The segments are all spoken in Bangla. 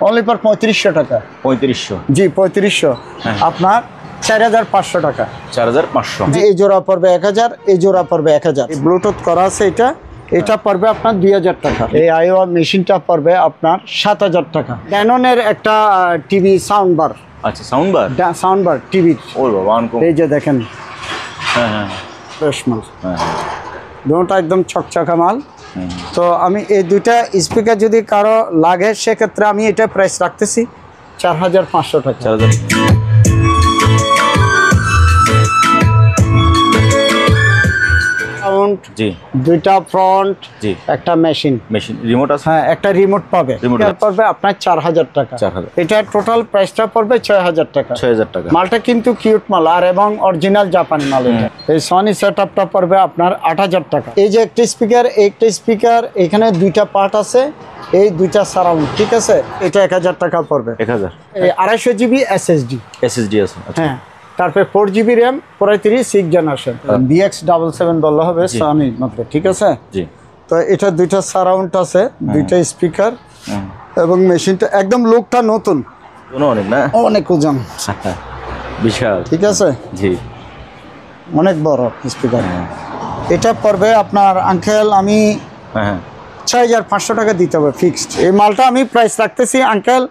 অনলি ফর 3500 টাকা। 3500? জি 3500। আপনার 4500 টাকা। 4500। এই জোড়া পড়বে 1000, এই জোড়া পড়বে 1000। ব্লুটুথ করা আছে এটা পড়বে আপনার 2000 টাকা। এই আইওয়া মেশিনটা পড়বে আপনার 7000 টাকা। ড্যাননের একটা টিভি সাউন্ড বার। আচ্ছা, সাউন্ড বার? সাউন্ড বার টিভির। ও বাবা, আনকম। এই যে দেখেন। হ্যাঁ। ফ্রেশ মাল। হ্যাঁ। দুটোটা একদম চকচকা মাল। তো আমি এই দুইটা স্পিকার যদি কারো লাগে সেক্ষেত্রে আমি এটা প্রাইস রাখতেছি 4500 টাকা। 4000। সাউন্ড, জি। দুইটা ফ্রন্ট, জি। একটা মেশিন রিমোট আছে? হ্যাঁ, একটা রিমোট পাবে। এটা পড়বে আপনার 4000 টাকা। 4000। এটা টোটাল প্রাইসটা পড়বে 6000 টাকা। 6000 টাকা। মালটা কিন্তু কিউট মাল আর এবং অরিজিনাল জাপানি মাল। এটা এই সনি সেটআপটা পড়বে আপনার 8000 টাকা। এই যে একটা স্পিকার এখানে দুইটা পার্ট আছে, এই দুইটা সারাউন্ড, ঠিক আছে? এটা 1000 টাকা পড়বে। 1000। এই 250 জিবি এসএসডি আছে? হ্যাঁ। তারপরে 4 জিবি র্যাম, 6 জেনারেশন। BX77 বললে হবে সনির মধ্যে, ঠিক আছে? জি। তো এটা দুইটা সারাউন্ড আছে, দুইটা স্পিকার এবং মেশিনটা একদম লুকটা নতুন। অনেক না? অনেক ওজন, বিশাল, ঠিক আছে? জি। অনেক বড় স্পিকার। এটা পড়বে আপনার আঙ্কেল আমি 6500 টাকা দিতে হবে ফিক্সড। এই মালটা আমি প্রাইস রাখতেছি আঙ্কেল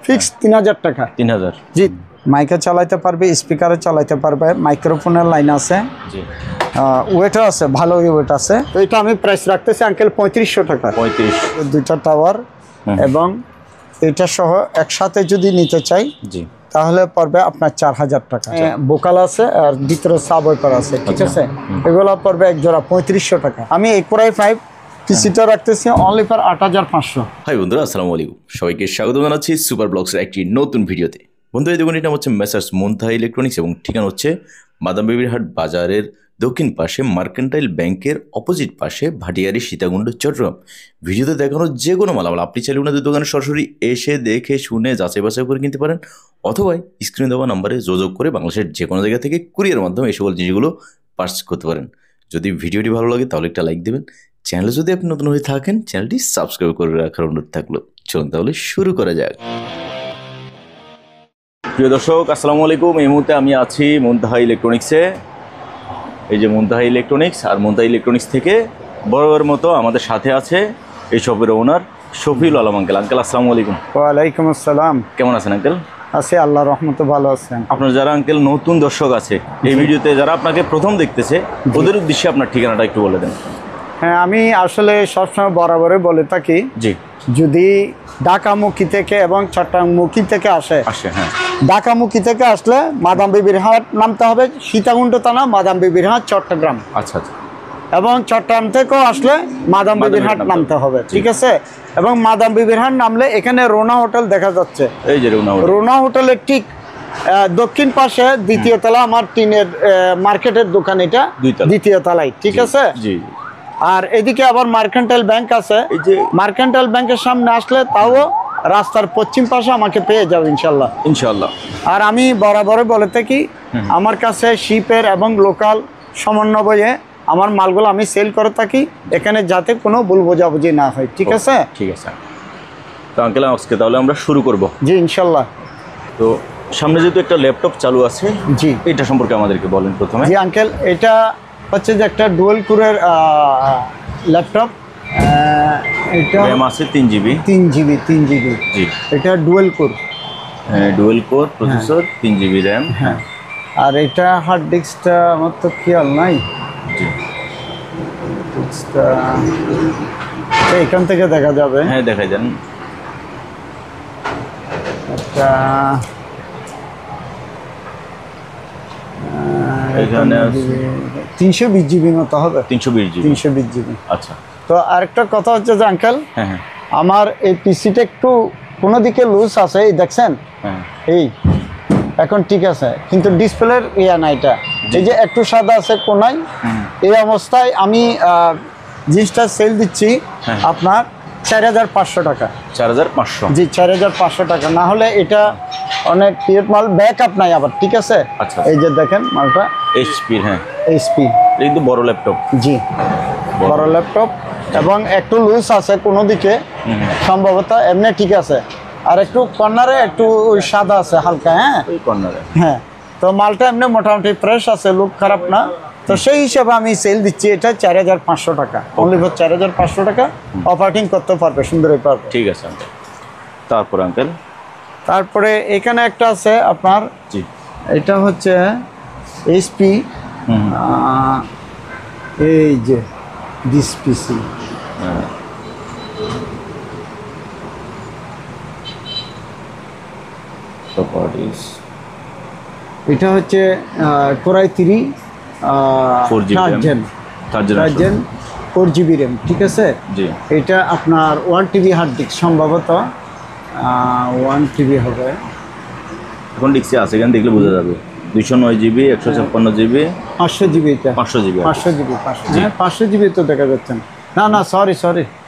ফিক্সড 3000 টাকা। 3000? জি। মাইকে চালাইতে পারবে, স্পিকারে চালাইতে পারবে, মাইক্রোফোনের লাইন আছে, জি। ওয়েটও আছে, ভালো ওয়েট আছে। তো এটা আমি প্রাইস রাখতেছি আঙ্কেল 3500 টাকা। 3500। দুইটা টাওয়ার এবং এটা সহ একসাথে যদি নিতে চাই, জি, তাহলে পড়বে আপনার 4000 টাকা। বোকাল আছে আর ভিতরে সাব ওয়াইপার আছে, ঠিক আছে? এগুলো পড়বে এক জোড়া 3500 টাকা। আমি এই কোরাই 5 পিসিটা রাখতেছি অনলি ফর 8500। হাই বন্ধুরা, আসসালামু আলাইকুম। সবাইকে স্বাগত জানাচ্ছি সুপার ব্লগসের একটি নতুন ভিডিওতে। বন্ধু, এই দোকানটির নাম হচ্ছে মেসার্স মুনতাহা ইলেকট্রনিক্স এবং ঠিকানা হচ্ছে বাদামবেবিরহাট বাজারের দক্ষিণ পাশে মার্কেন্টাইল ব্যাংকের অপোজিট পাশে ভাটিয়ারি সীতাকুণ্ড চট্টগ্রাম। ভিডিওতে দেখানো যে কোনো মালামাল আপনি চাইলে ওনাদের দোকানে সরাসরি এসে দেখে শুনে যাচাই বাছাই করে কিনতে পারেন, অথবা স্ক্রিনে দেওয়া নাম্বারে যোগাযোগ করে বাংলাদেশের যে কোনো জায়গা থেকে কুরিয়ার মাধ্যমে এই সকল জিনিসগুলো পারচেজ করতে পারেন। যদি ভিডিওটি ভালো লাগে তাহলে একটা লাইক দেবেন। চ্যানেলে যদি আপনি নতুন হয়ে থাকেন চ্যানেলটি সাবস্ক্রাইব করে রাখার অনুরোধ থাকলো। চলুন তাহলে শুরু করা যাক। প্রিয় দর্শক, আসসালামু আলাইকুম। এই মুহূর্তে আমি আছি মুনতাহা ইলেকট্রনিক্সে। এই যে মুনতাহা ইলেকট্রনিক্স, আর মুনতাহা ইলেকট্রনিক্স থেকে বরাবর মতো আমাদের সাথে আছে এই শপের ওনার শফিউল আলম আঙ্কেল। আঙ্কেল আসসালামু আলাইকুম। ওয়ালাইকুম আসসালাম। কেমন আছেন আঙ্কেল? আছি, আল্লাহর রহমতে ভালো আছেন। আপনার যারা আঙ্কেল নতুন দর্শক আছে এই ভিডিওতে, যারা আপনাকে প্রথম দেখতেছে, ওদের উদ্দেশ্যে আপনার ঠিকানাটা একটু বলে দেন। হ্যাঁ, আমি আসলে সবসময় বরাবরই বলে থাকি, জি, যদি ঢাকামুখী থেকে এবং চট্টগ্রামমুখী থেকে আসে, হ্যাঁ, ঢাকামুখী থেকে আসলে বাদামবেবিরহাট নামতে হবে, সীতাকুণ্ড থানা, বাদামবেবিরহাট, চট্টগ্রাম। আচ্ছা আচ্ছা। এবং চট্টগ্রাম থেকেও আসলে বাদামবেবিরহাট নামতে হবে, ঠিক আছে? এবং বাদামবেবিরহাট নামলে এখানে রোনা হোটেল দেখা যাচ্ছে। এই যে রোনা হোটেলের ঠিক দক্ষিণ পাশে দ্বিতীয় তলা আমার টিনের মার্কেটের দোকান, এটা দ্বিতীয় তলায়, ঠিক আছে? জি। আর এদিকে আবার মার্কেন্টাইল ব্যাংক আছে। এই যে মার্কেন্টাইল ব্যাংকের সামনে আসলে তাও রাস্তার পশ্চিম পাশে আমাকে পেয়ে যাবে ইনশাল্লাহ। ইনশাল্লাহ। আর আমি বরাবর বলে থাকি, আমার কাছে শিপের এবং লোকাল সমন্বয়ে আমার মালগুলো আমি সেল করে থাকি, এখানে যাতে কোনো ভুল বোঝাবুঝি না হয়, ঠিক আছে? ঠিক আছে। তো আঙ্কেল আজকে তাহলে আমরা শুরু করব। জি ইনশাল্লাহ। তো সামনে যেহেতু একটা ল্যাপটপ চালু আছে, জি, এটা সম্পর্কে আমাদেরকে বলেন প্রথমে। জি আঙ্কেল, এটা হচ্ছে যে একটা ডুয়েল কোরের ল্যাপটপ। এটা র্যাম আছে 3 জিবি। 3 জিবি। জি, এটা ডুয়েল কোর। হ্যাঁ, dual core processor, 3 GB RAM. হ্যাঁ। আর এটা হার্ড ডিস্কটা আমার তো খেয়াল নাই। জি, ডিস্কটা এখান থেকে দেখা যাবে। হ্যাঁ, দেখা যান। এটা এখানে 320 জিবি মতো হবে। 320 জিবি। আচ্ছা। তো আরেকটা কথা হচ্ছে যে আঙ্কেল, হ্যাঁ, আমার এই পিসিটা একটু কোনো দিকে লুজ আছে, এই দেখছেন? হ্যাঁ। এই এখন ঠিক আছে, কিন্তু ডিসপ্লের ইয়া না, এটা এই যে একটু সাদা আছে কোনায়। এই অবস্থায় আমি জিনিসটা সেল দিচ্ছি আপনার 4500 টাকা। 4500? জি, 4500 টাকা। না হলে এটা অনেক পিরিয়ড মাল, ব্যাকআপ নাই আবার, ঠিক আছে? আচ্ছা। এই যে দেখেন মালটা এইচপি। হ্যাঁ, এইচপি। কিন্তু বড় ল্যাপটপ। জি, বড় ল্যাপটপ এবং একটু লুজ আছে কোনো দিকে সম্ভবত, এমনি ঠিক আছে। আর একটু কর্নারে একটু ওই সাদা আছে হালকা, হ্যাঁ ওই কর্নারে। হ্যাঁ। তো মালটা এমনি মোটামুটি ফ্রেশ আছে, লুক খারাপ না। তো সেই হিসাবে আমি সেল দিচ্ছি এটা 4500 টাকা, অনলি ফর 4500 টাকা। অপারেটিং করতে পারবে, সুন্দরই পারবে। ঠিক আছে আঙ্কেল। তারপর আঙ্কেল, তারপরে এখানে একটা আছে আপনার, জি, এটা হচ্ছে এইচপি, এই যে দিস পিসি, প্রপার্টিজ, এটা হচ্ছে core i 3 4GB RAM, third gen 4GB RAM, ঠিক আছে। জি, এটা আপনার 1 TB হার্ড ডিস্ক, সম্ভবত 1 TB হবে। এখন ডিস্কে আছে, এখানে দেখলে বোঝা যাবে। 209 GB, 156 GB, 500 GB, এটা 500 GB। 500 GB, 500 GB তো দেখা যাচ্ছে না। না না, সরি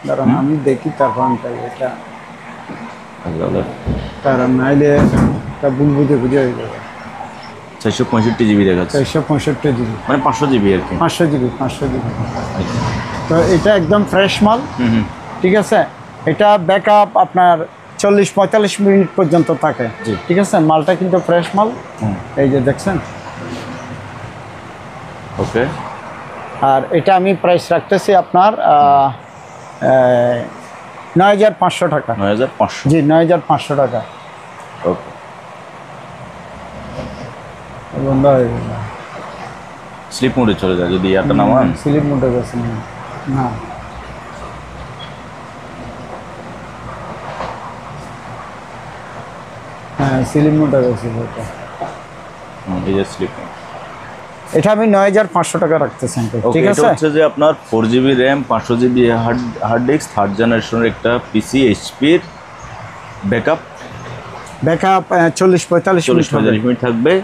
দাঁড়ান, আমি দেখি তারপর এটা, কারণ নাইলে এটা ভুল বুঝে হয়ে যাবে। 465 GB দেখাচ্ছে, 465 GB, মানে 500 GB আর কি। 500 GB। তো এটা একদম ফ্রেশ মাল, ঠিক আছে। এটা ব্যাকআপ আপনার 40-45 মিনিট পর্যন্ত থাকে, জি। ঠিক আছে। মালটা কিন্তু ফ্রেশ মাল, এই যে দেখছেন। ওকে। আর এটা আমি প্রাইস রাখতেছি আপনার 9500 টাকা। 9500, জি, 9500 টাকা। ওকে। বন্ধ হয়ে গেল, স্লিপ মোডে চলে যায় যদি ইয়ারটা নামান। স্লিপ মোডে গেছে না, হ্যাঁ স্লিপ মোডে গেছে এটা। এই যে স্লিপ মোড, এটা আমি 9500 টাকা রাখতেছি, ঠিক এটা আছে। হচ্ছে যে আপনার 4GB RAM, 500 GB hard disk, third জেনারেশনের একটা পিসি, এইচপির ব্যাকআপ 40-45 মিনিট থাকবে।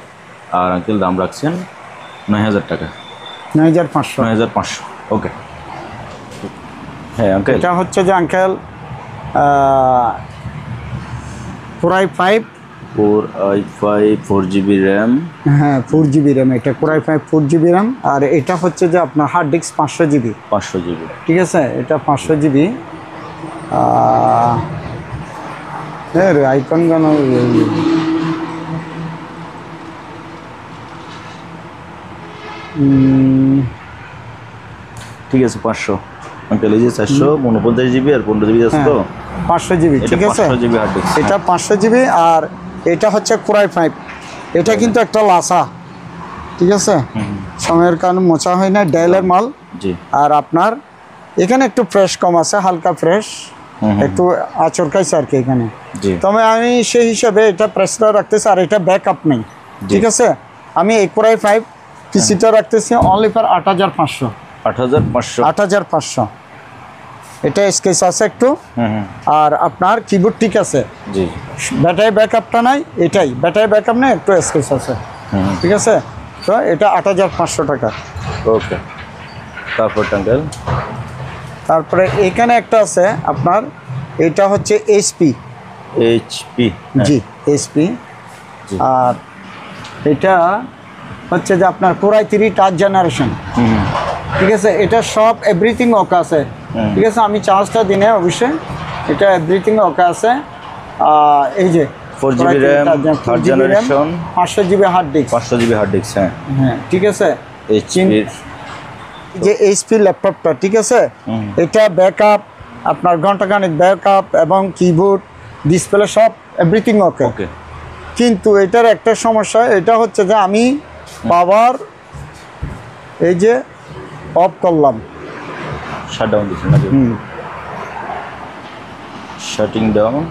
আর আঙ্কেল দাম রাখছেন 9000 টাকা, 9500। 9500, ওকে। হ্যাঁ আঙ্কেল, এটা হচ্ছে যে আঙ্কেল কোরাই 5, 4GB RAM, হ্যাঁ 4GB র্যাম, এটা কোরাই 5 4GB র্যাম। আর এটা হচ্ছে যে আপনার হার্ড ডিস্ক 500 GB, 500 GB, ঠিক আছে। এটা 500 GB। আইকন গান, ঠিক আছে 500 আঙ্কেল। এই যে 449 GB আর 15 GB আছে তো, 500 GB, ঠিক আছে। 500 GB হার্ড ডিস্ক, এটা 500 GB। আর এটা হচ্ছে কোরাই 5, এটা কিন্তু একটা লাসা, ঠিক আছে। সময়ের কারণে মোছা হয় না, ডেলের মাল। জি। আর আপনার এখানে একটু ফ্রেশ কম আছে, হালকা ফ্রেশ, একটু আচরকাইছে আর কি এখানে। জি। তবে আমি সেই হিসাবে এটা প্রেসটা রাখতেছি, আর এটা ব্যাকআপ নেই, ঠিক আছে। আমি এই কোরাই 5 পিসিটা রাখতেছি অনলি ফর 8500। 8500। এটা স্কেচ আছে একটু, আর আপনার কিবোর্ড ঠিক আছে। জি। ব্যাটারি ব্যাকআপটা নাই, এটাই ব্যাটারি ব্যাকআপ নেই, একটু স্কেচ আছে, ঠিক আছে। তো এটা 8500 টাকা, ওকে। তারপর আঙ্কেল, তারপরে এখানে একটা আছে আপনার, এটা হচ্ছে এইচপি, জি এইচপি। আর এটা হচ্ছে যে আপনার কোরাই 3 থার্ড জেনারেশন, ঠিক আছে। এটা সব এভরিথিং ওকে আছে, ঠিক আছে। আমি চার্জটা দিনে অবশ্যই, এটা এভরিথিং ওকে আছে। এই যে 4GB RAM, third generation, 500 GB hard disk, 500 GB hard disk, হ্যাঁ ঠিক আছে। এইচপির যে এইচপি ল্যাপটপটা, ঠিক আছে। এটা ব্যাকআপ আপনার ঘন্টাখানিক ব্যাকআপ, এবং কিবোর্ড ডিসপ্লে সব এভরিথিং ওকে। কিন্তু এটার একটা সমস্যা, এটা হচ্ছে যে আমি পাওয়ার এই যে অফ করলাম, শাটডাউন দিচ্ছেন নাকি? শাটিং ডাউন,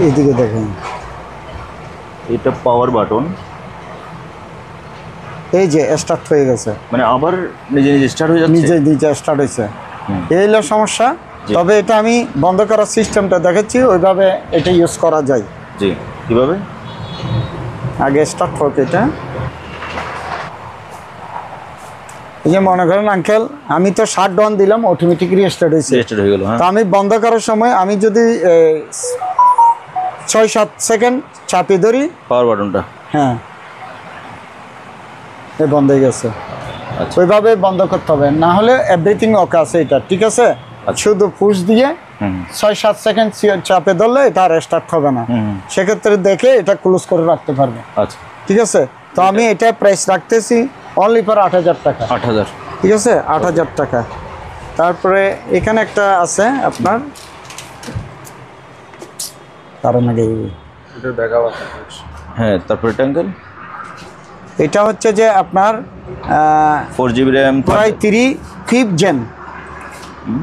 এইদিকে দেখেন, এটা পাওয়ার বাটন, এই যে স্টার্ট হয়ে গেছে, মানে আবার নিজে নিজে স্টার্ট হয়ে যাচ্ছে, নিজে স্টার্ট হয়েছে। এই হলো সমস্যা। তবে এটা আমি বন্ধ করার সিস্টেমটা দেখাচ্ছি, ওইভাবে এটা ইউজ করা যায়। জি, কিভাবে? আগে স্টার্ট হোক এটা। এই যে মনে করেন আঙ্কেল, আমি তো শাটডাউন দিলাম, অটোমেটিক রিস্টার্ট হয়েছে, রেজিস্টার্ড হয়ে গেল। তো আমি বন্ধ করার সময় আমি যদি 6-7 সেকেন্ড চাপে ধরি, পাওয়ার বাটনটা, হ্যাঁ এই বন্ধ হয়ে গেছে। আচ্ছা ওইভাবে বন্ধ করতে হবে, না হলে এভরিথিং ওকে আছে এটা, ঠিক আছে। শুধু পুশ দিয়ে 6-7 সেকেন্ড চাপে ধরলে এটা রেস্টার্ট হবে না, সেক্ষেত্রে দেখে এটা ক্লোজ করে রাখতে পারবে। আচ্ছা ঠিক আছে, তো আমি এটা প্রাইস রাখতেছি অনলি ফর 8,000 টাকা। 8,000 ঠিক আছে, 8,000 টাকা। তারপরে এখানে একটা আছে আপনার, কারণ আগে হ্যাঁ, তারপরে এটা আঙ্কেল এটা হচ্ছে যে আপনার 4GB RAM core i 3 5th gen,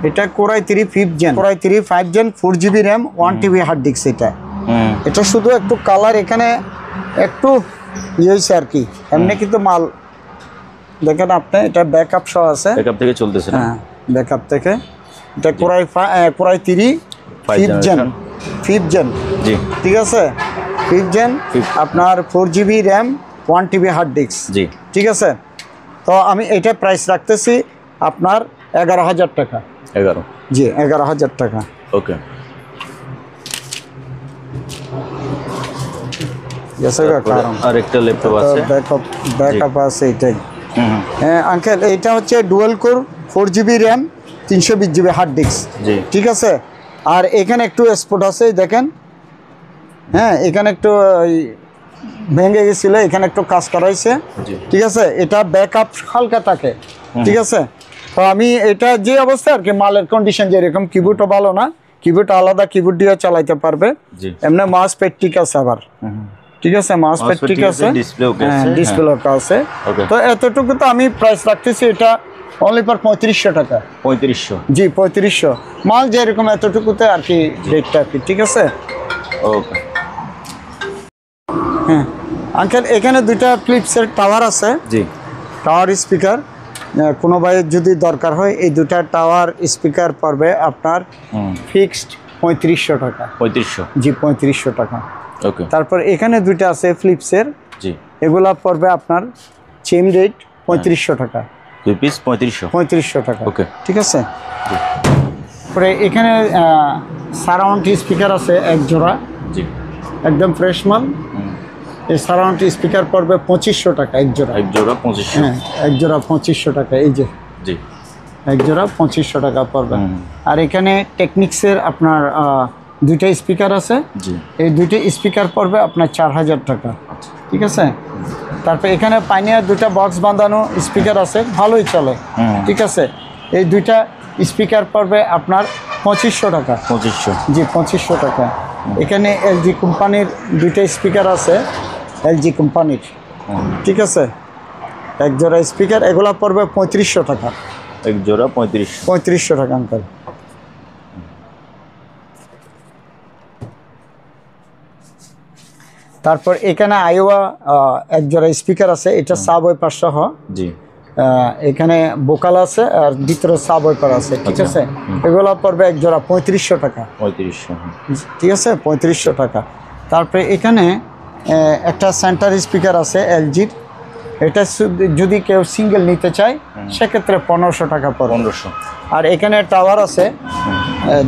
এটা core i 3 5th gen, core i 3 5 gen 4GB RAM 1TB hard disk. এটা শুধু একটু কালার এখানে একটু ইয়ে হয়েছে আর কি, এমনি কিন্তু মাল দেখেন আপনি, এটা ব্যাকআপ সহ আছে, ব্যাকআপ থেকে চলতেছে না? হ্যাঁ ব্যাকআপ থেকে। এটা core i 3 5th gen, 5th gen, জি ঠিক আছে, 5th জেন, আপনার 4GB RAM 1TB hard disk, জি ঠিক আছে। তো আমি এটা প্রাইস রাখতেছি আপনার 11,000 টাকা। 11, জি 11,000 টাকা। ওকে। কারণ আরেকটা ল্যাপটপ আছে, ব্যাকআপ আছে এটাই। হ্যাঁ আঙ্কেল, এইটা হচ্ছে dual core 4GB RAM 320GB hard disk, জি ঠিক আছে। আর এখানে একটু স্পট আছে দেখেন, হ্যাঁ এখানে একটু ভেঙে গেছিল, এখানে একটু কাজ করা হয়েছে, ঠিক আছে। এটা ব্যাকআপ হালকা থাকে, ঠিক আছে। তো আমি এটা যে অবস্থা আর কি, মালের কন্ডিশন যেরকম, কিবোর্ডও ভালো না, কিবোর্ড আলাদা কিবোর্ড দিয়ে চালাইতে পারবে, এমনি মাউস প্যাড ঠিক আছে আবার, ঠিক আছে, মাউস প্যাড ঠিক আছে, ডিসপ্লে ওকে আছে। তো এতটুকু তো আমি প্রাইস রাখতেছি এটা অনলি ফর 3500 টাকা। 3500? জি 3500, মাল যেরকম এতটুকুতে আর কি রেটটা আর কি, ঠিক আছে। ওকে। হ্যাঁ আঙ্কেল, এখানে দুইটা ফিলিপসের টাওয়ার আছে, জি টাওয়ার স্পিকার, কোনো ভাইয়ের যদি দরকার হয় এই দুটা টাওয়ার স্পিকার পড়বে আপনার ফিক্সড 3500 টাকা। 3500? জি 3500 টাকা। ওকে। তারপর এখানে দুইটা আছে ফিলিপসের, জি এগুলা পড়বে আপনার সেম রেট 3500 টাকা। 2 পিস 3500 টাকা, ওকে, ঠিক আছে। পরে এখানে সারাউন্ড স্পিকার আছে এক জোড়া, জি একদম ফ্রেশ মাল। এই সারাউন্ড স্পিকার পড়বে 2500 টাকা এক জোড়া। এক জোড়া 2500? হ্যাঁ এক জোড়া 2500 টাকা, এই যে জি এক জোড়া 2500 টাকা পড়বে। আর এখানে টেকনিক্সের আপনার দুইটা স্পিকার আছে, জি এই দুইটা স্পিকার পড়বে আপনার 4000 টাকা, ঠিক আছে। তারপর এখানে পাইনিয়ার দুইটা বক্স বাঁধানো স্পিকার আছে, ভালোই চলে, ঠিক আছে। এই দুইটা স্পিকার পড়বে আপনার 2500 টাকা। 2500? জি 2500 টাকা। এখানে এলজি কোম্পানির দুইটা স্পিকার আছে, এলজি কোম্পানির, ঠিক আছে, এক জোড়া স্পিকার, এগুলা পড়বে 3500 টাকা। এক জোড়া 3500 টাকা আঙ্কেল। তারপর এখানে আইওয়া এক জোড়া স্পিকার আছে, এটা সাব ওয়েপার সহ, জি এখানে বোকাল আছে আর ভিতরে সাব ওয়েপার আছে, ঠিক আছে। এগুলো পড়বে এক জোড়া 3500 টাকা। 3500, ঠিক আছে, 3500 টাকা। তারপরে এখানে একটা সেন্টার স্পিকার আছে এলজির, এটা যদি কেউ সিঙ্গেল নিতে চায় সেক্ষেত্রে 1500 টাকা পড়বে। 1500। আর এখানে টাওয়ার আছে,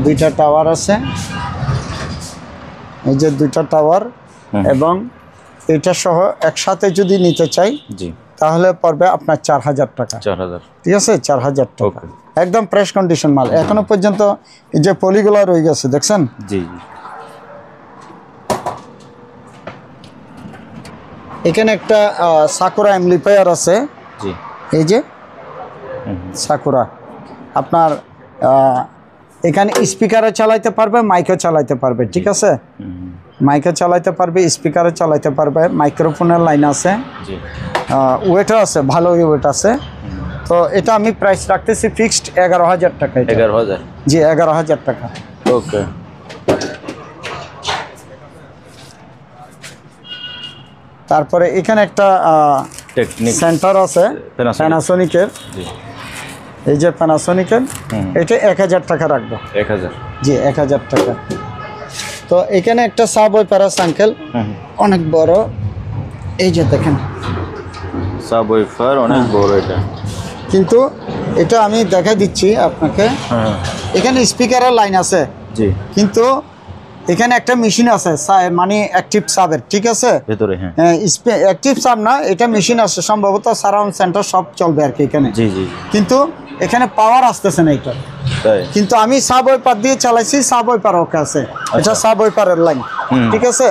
দুইটা টাওয়ার আছে, এই যে দুইটা টাওয়ার, এবং এটা সহ একসাথে যদি নিতে চাই জি তাহলে পড়বে আপনার 4000 টাকা। 4000, ঠিক আছে, 4000 টাকা। একদম ফ্রেশ কন্ডিশন মাল, এখনো পর্যন্ত এই যে পলিগুলো রয়ে গেছে দেখছেন। জি এখানে একটা সাকুরা অ্যাম্পলিফায়ার আছে, জি এই যে সাকুরা, আপনার এখানে স্পিকারে চালাইতে পারবে, মাইকে চালাইতে পারবে, ঠিক আছে, মাইকে চালাইতে পারবে, স্পিকারে চালাইতে পারবে, মাইক্রোফোনের লাইন আছে, ওয়েটও আছে, ভালো ওয়েট আছে। তো এটা আমি প্রাইস রাখতেছি ফিক্সড 11,000 টাকা। 11,000? জি 11,000 টাকা। ওকে। তারপরে এখানে একটা সেন্টার আছে প্যানাসোনিকের, এই যে প্যানাসোনিকের, এটা 1000 টাকা রাখবো। 1000? জি 1000 টাকা। তো এখানে একটা সাব ওয়েপার আছে আঙ্কেল, অনেক বড়, এই যে দেখেন সাব ওয়েপার অনেক বড় এটা, কিন্তু এটা আমি দেখা দিচ্ছি আপনাকে। এখানে স্পিকারের লাইন আছে, জি কিন্তু এখানে একটা মেশিন আছে মানে অ্যাক্টিভ সাবের, ঠিক আছে ভেতরে। হ্যাঁ অ্যাক্টিভ সাব না, এটা মেশিন আছে সম্ভবত সারাউন্ড সেন্টার সব চলবে আর কি এখানে। জি জি। কিন্তু এখানে পাওয়ার আসতেছে না এটা, তাই? কিন্তু আমি সাব ওয়াইপার দিয়ে চালাইছি, সাব ওয়াইপার ওকে আছে, এটা সাব ওয়াইপারের লাইন, ঠিক আছে।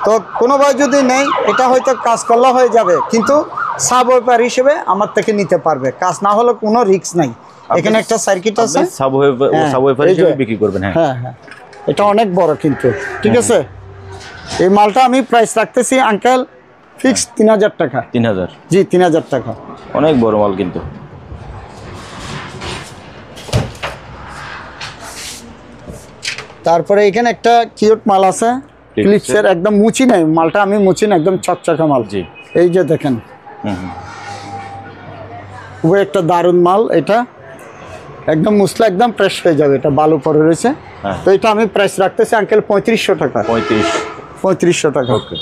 তো কোনো ভাই যদি নেই, এটা হয়তো কাজ করলে হয়ে যাবে, কিন্তু সাব ওয়াইপার হিসেবে আমার থেকে নিতে পারবে, কাজ না হলে কোনো রিস্ক নাই। এখানে একটা সার্কিট আছে, সাব ওয়াইপার হিসেবে বিক্রি করবেন? হ্যাঁ হ্যাঁ হ্যাঁ, এটা অনেক বড় কিন্তু, ঠিক আছে। এই মালটা আমি প্রাইস রাখতেছি আঙ্কেল ফিক্স 3000 টাকা। 3000? জি 3000 টাকা। অনেক বড় মাল কিন্তু। তারপরে এখানে একটা কিউট মাল আছে ক্লিপসের, একদম মুচি নাই মালটা, আমি মুচি না, একদম চকচকা মাল। জি। এই যে দেখেন, ও একটা দারুণ মাল, এটা একদম মুসলা, একদম ফ্রেশ হয়ে যাবে, এটা বালু পরে রয়েছে। তো এটা আমি প্রাইস রাখতেছি আঙ্কেল 3500 টাকা। 3500 টাকা। ওকে।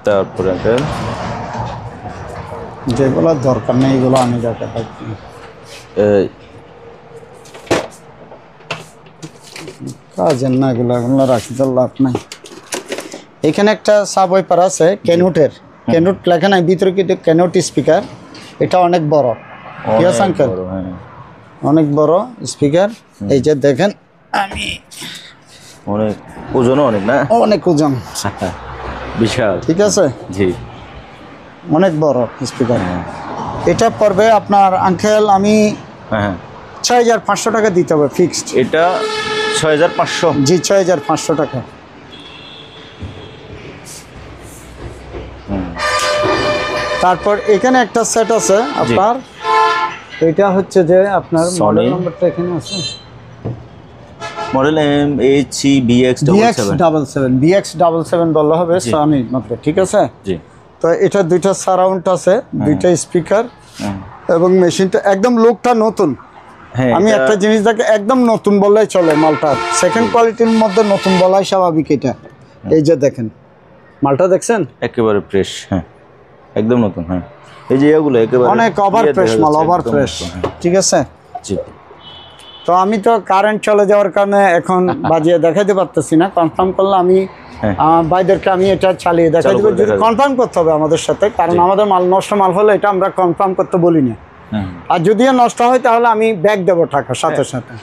তারপরে আঙ্কেল যেগুলো দরকার নেই এগুলো আমি দরকার রাখছি। কাজের না এগুলো, এগুলো রাখি তো লাভ নাই। এখানে একটা সাব ওয়াইপার আছে ক্যানুটের, ক্যানুট লেখা নাই ভিতরে, কিন্তু ক্যানুট স্পিকার, এটা অনেক বড়, ঠিক আছে আঙ্কেল, অনেক বড় স্পিকার। এই যে দেখেন, আমি অনেক ওজনও অনেক না? অনেক ওজন, বিশাল, ঠিক আছে। জি, অনেক বড় স্পিকার। এটা পড়বে আপনার আঙ্কেল, আমি 6500 টাকা দিতে হবে ফিক্সড। এটা 6500? জি 6500 টাকা। তারপর এখানে একটা সেট আছে আপনার, এটা হচ্ছে যে আপনার মডেল নাম্বারটা এখানে আছে, মডেল BX77 বলা হবে সনির মধ্যে, ঠিক আছে। জি। তো এটা দুইটা সারাউন্ড আছে, দুইটা স্পিকার, এবং মেশিনটা একদম লুকটা নতুন। আমি একটা জিনিস দেখে একদম নতুন বললেই চলে, মালটা সেকেন্ড কোয়ালিটির মধ্যে নতুন বলাই স্বাভাবিক। এটা এই যে দেখেন মালটা, দেখছেন একেবারে ফ্রেশ। হ্যাঁ একদম নতুন। হ্যাঁ এই যে এগুলো একেবারে অনেক ওভার ফ্রেশ মাল, ওভার ফ্রেশ, ঠিক আছে। জি। তো আমি তো কারেন্ট চলে যাওয়ার কারণে এখন বাজিয়ে দেখাতে পারতেছি না, কনফার্ম করলে আমি ভাইদেরকে আমি এটা চালিয়ে দেখাই দেবো, যদি কনফার্ম করতে হবে আমাদের সাথে, কারণ আমাদের মাল নষ্ট মাল হলে এটা আমরা কনফার্ম করতে বলি না, আর যদিও নষ্ট হয় তাহলে আমি ব্যাক দেবো টাকা সাথে সাথে।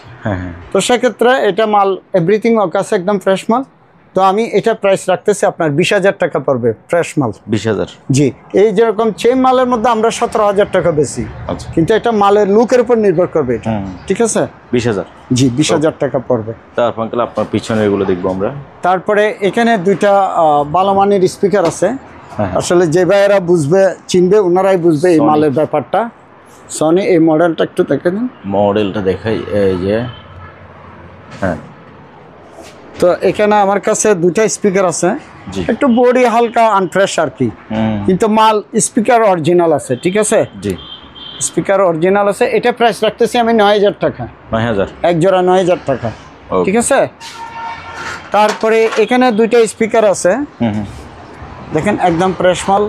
তো সেক্ষেত্রে এটা মাল এভরিথিং ওর কাছে একদম ফ্রেশ মাল। তো আমি এটা প্রাইস রাখতেছি আপনার 20000 টাকা পড়বে ফ্রেশ মাল। 20000? জি। এই যেরকম চেম মালের মধ্যে আমরা 17000 টাকা বেশি, কিন্তু এটা মালের লুকের উপর নির্ভর করবে এটা, ঠিক আছে। 20000? জি 20000 টাকা পড়বে। তারপর আপনার পিছনে এগুলো দেখবো আমরা। তারপরে এখানে দুইটা ভালো মানের স্পিকার আছে, আসলে যে ভাইয়েরা বুঝবে চিনবে ওনারাই বুঝবে এই মালের ব্যাপারটা। সনি এই মডেলটা একটু দেখে দিন, মডেলটা দেখাই, এই যে। হ্যাঁ। তো এখানে আমার কাছে দুইটা স্পিকার আছে, একটু বডি হালকা আনফ্রেশ আর কি, কিন্তু মাল স্পিকার অরিজিনাল আছে, ঠিক আছে। জি। স্পিকার অরিজিনাল আছে। এটা প্রাইস রাখতেছি আমি 9000 টাকা। 9000? এক জোড়া 9000 টাকা, ঠিক আছে। তারপরে এখানে দুইটা স্পিকার আছে, দেখেন একদম ফ্রেশ মাল,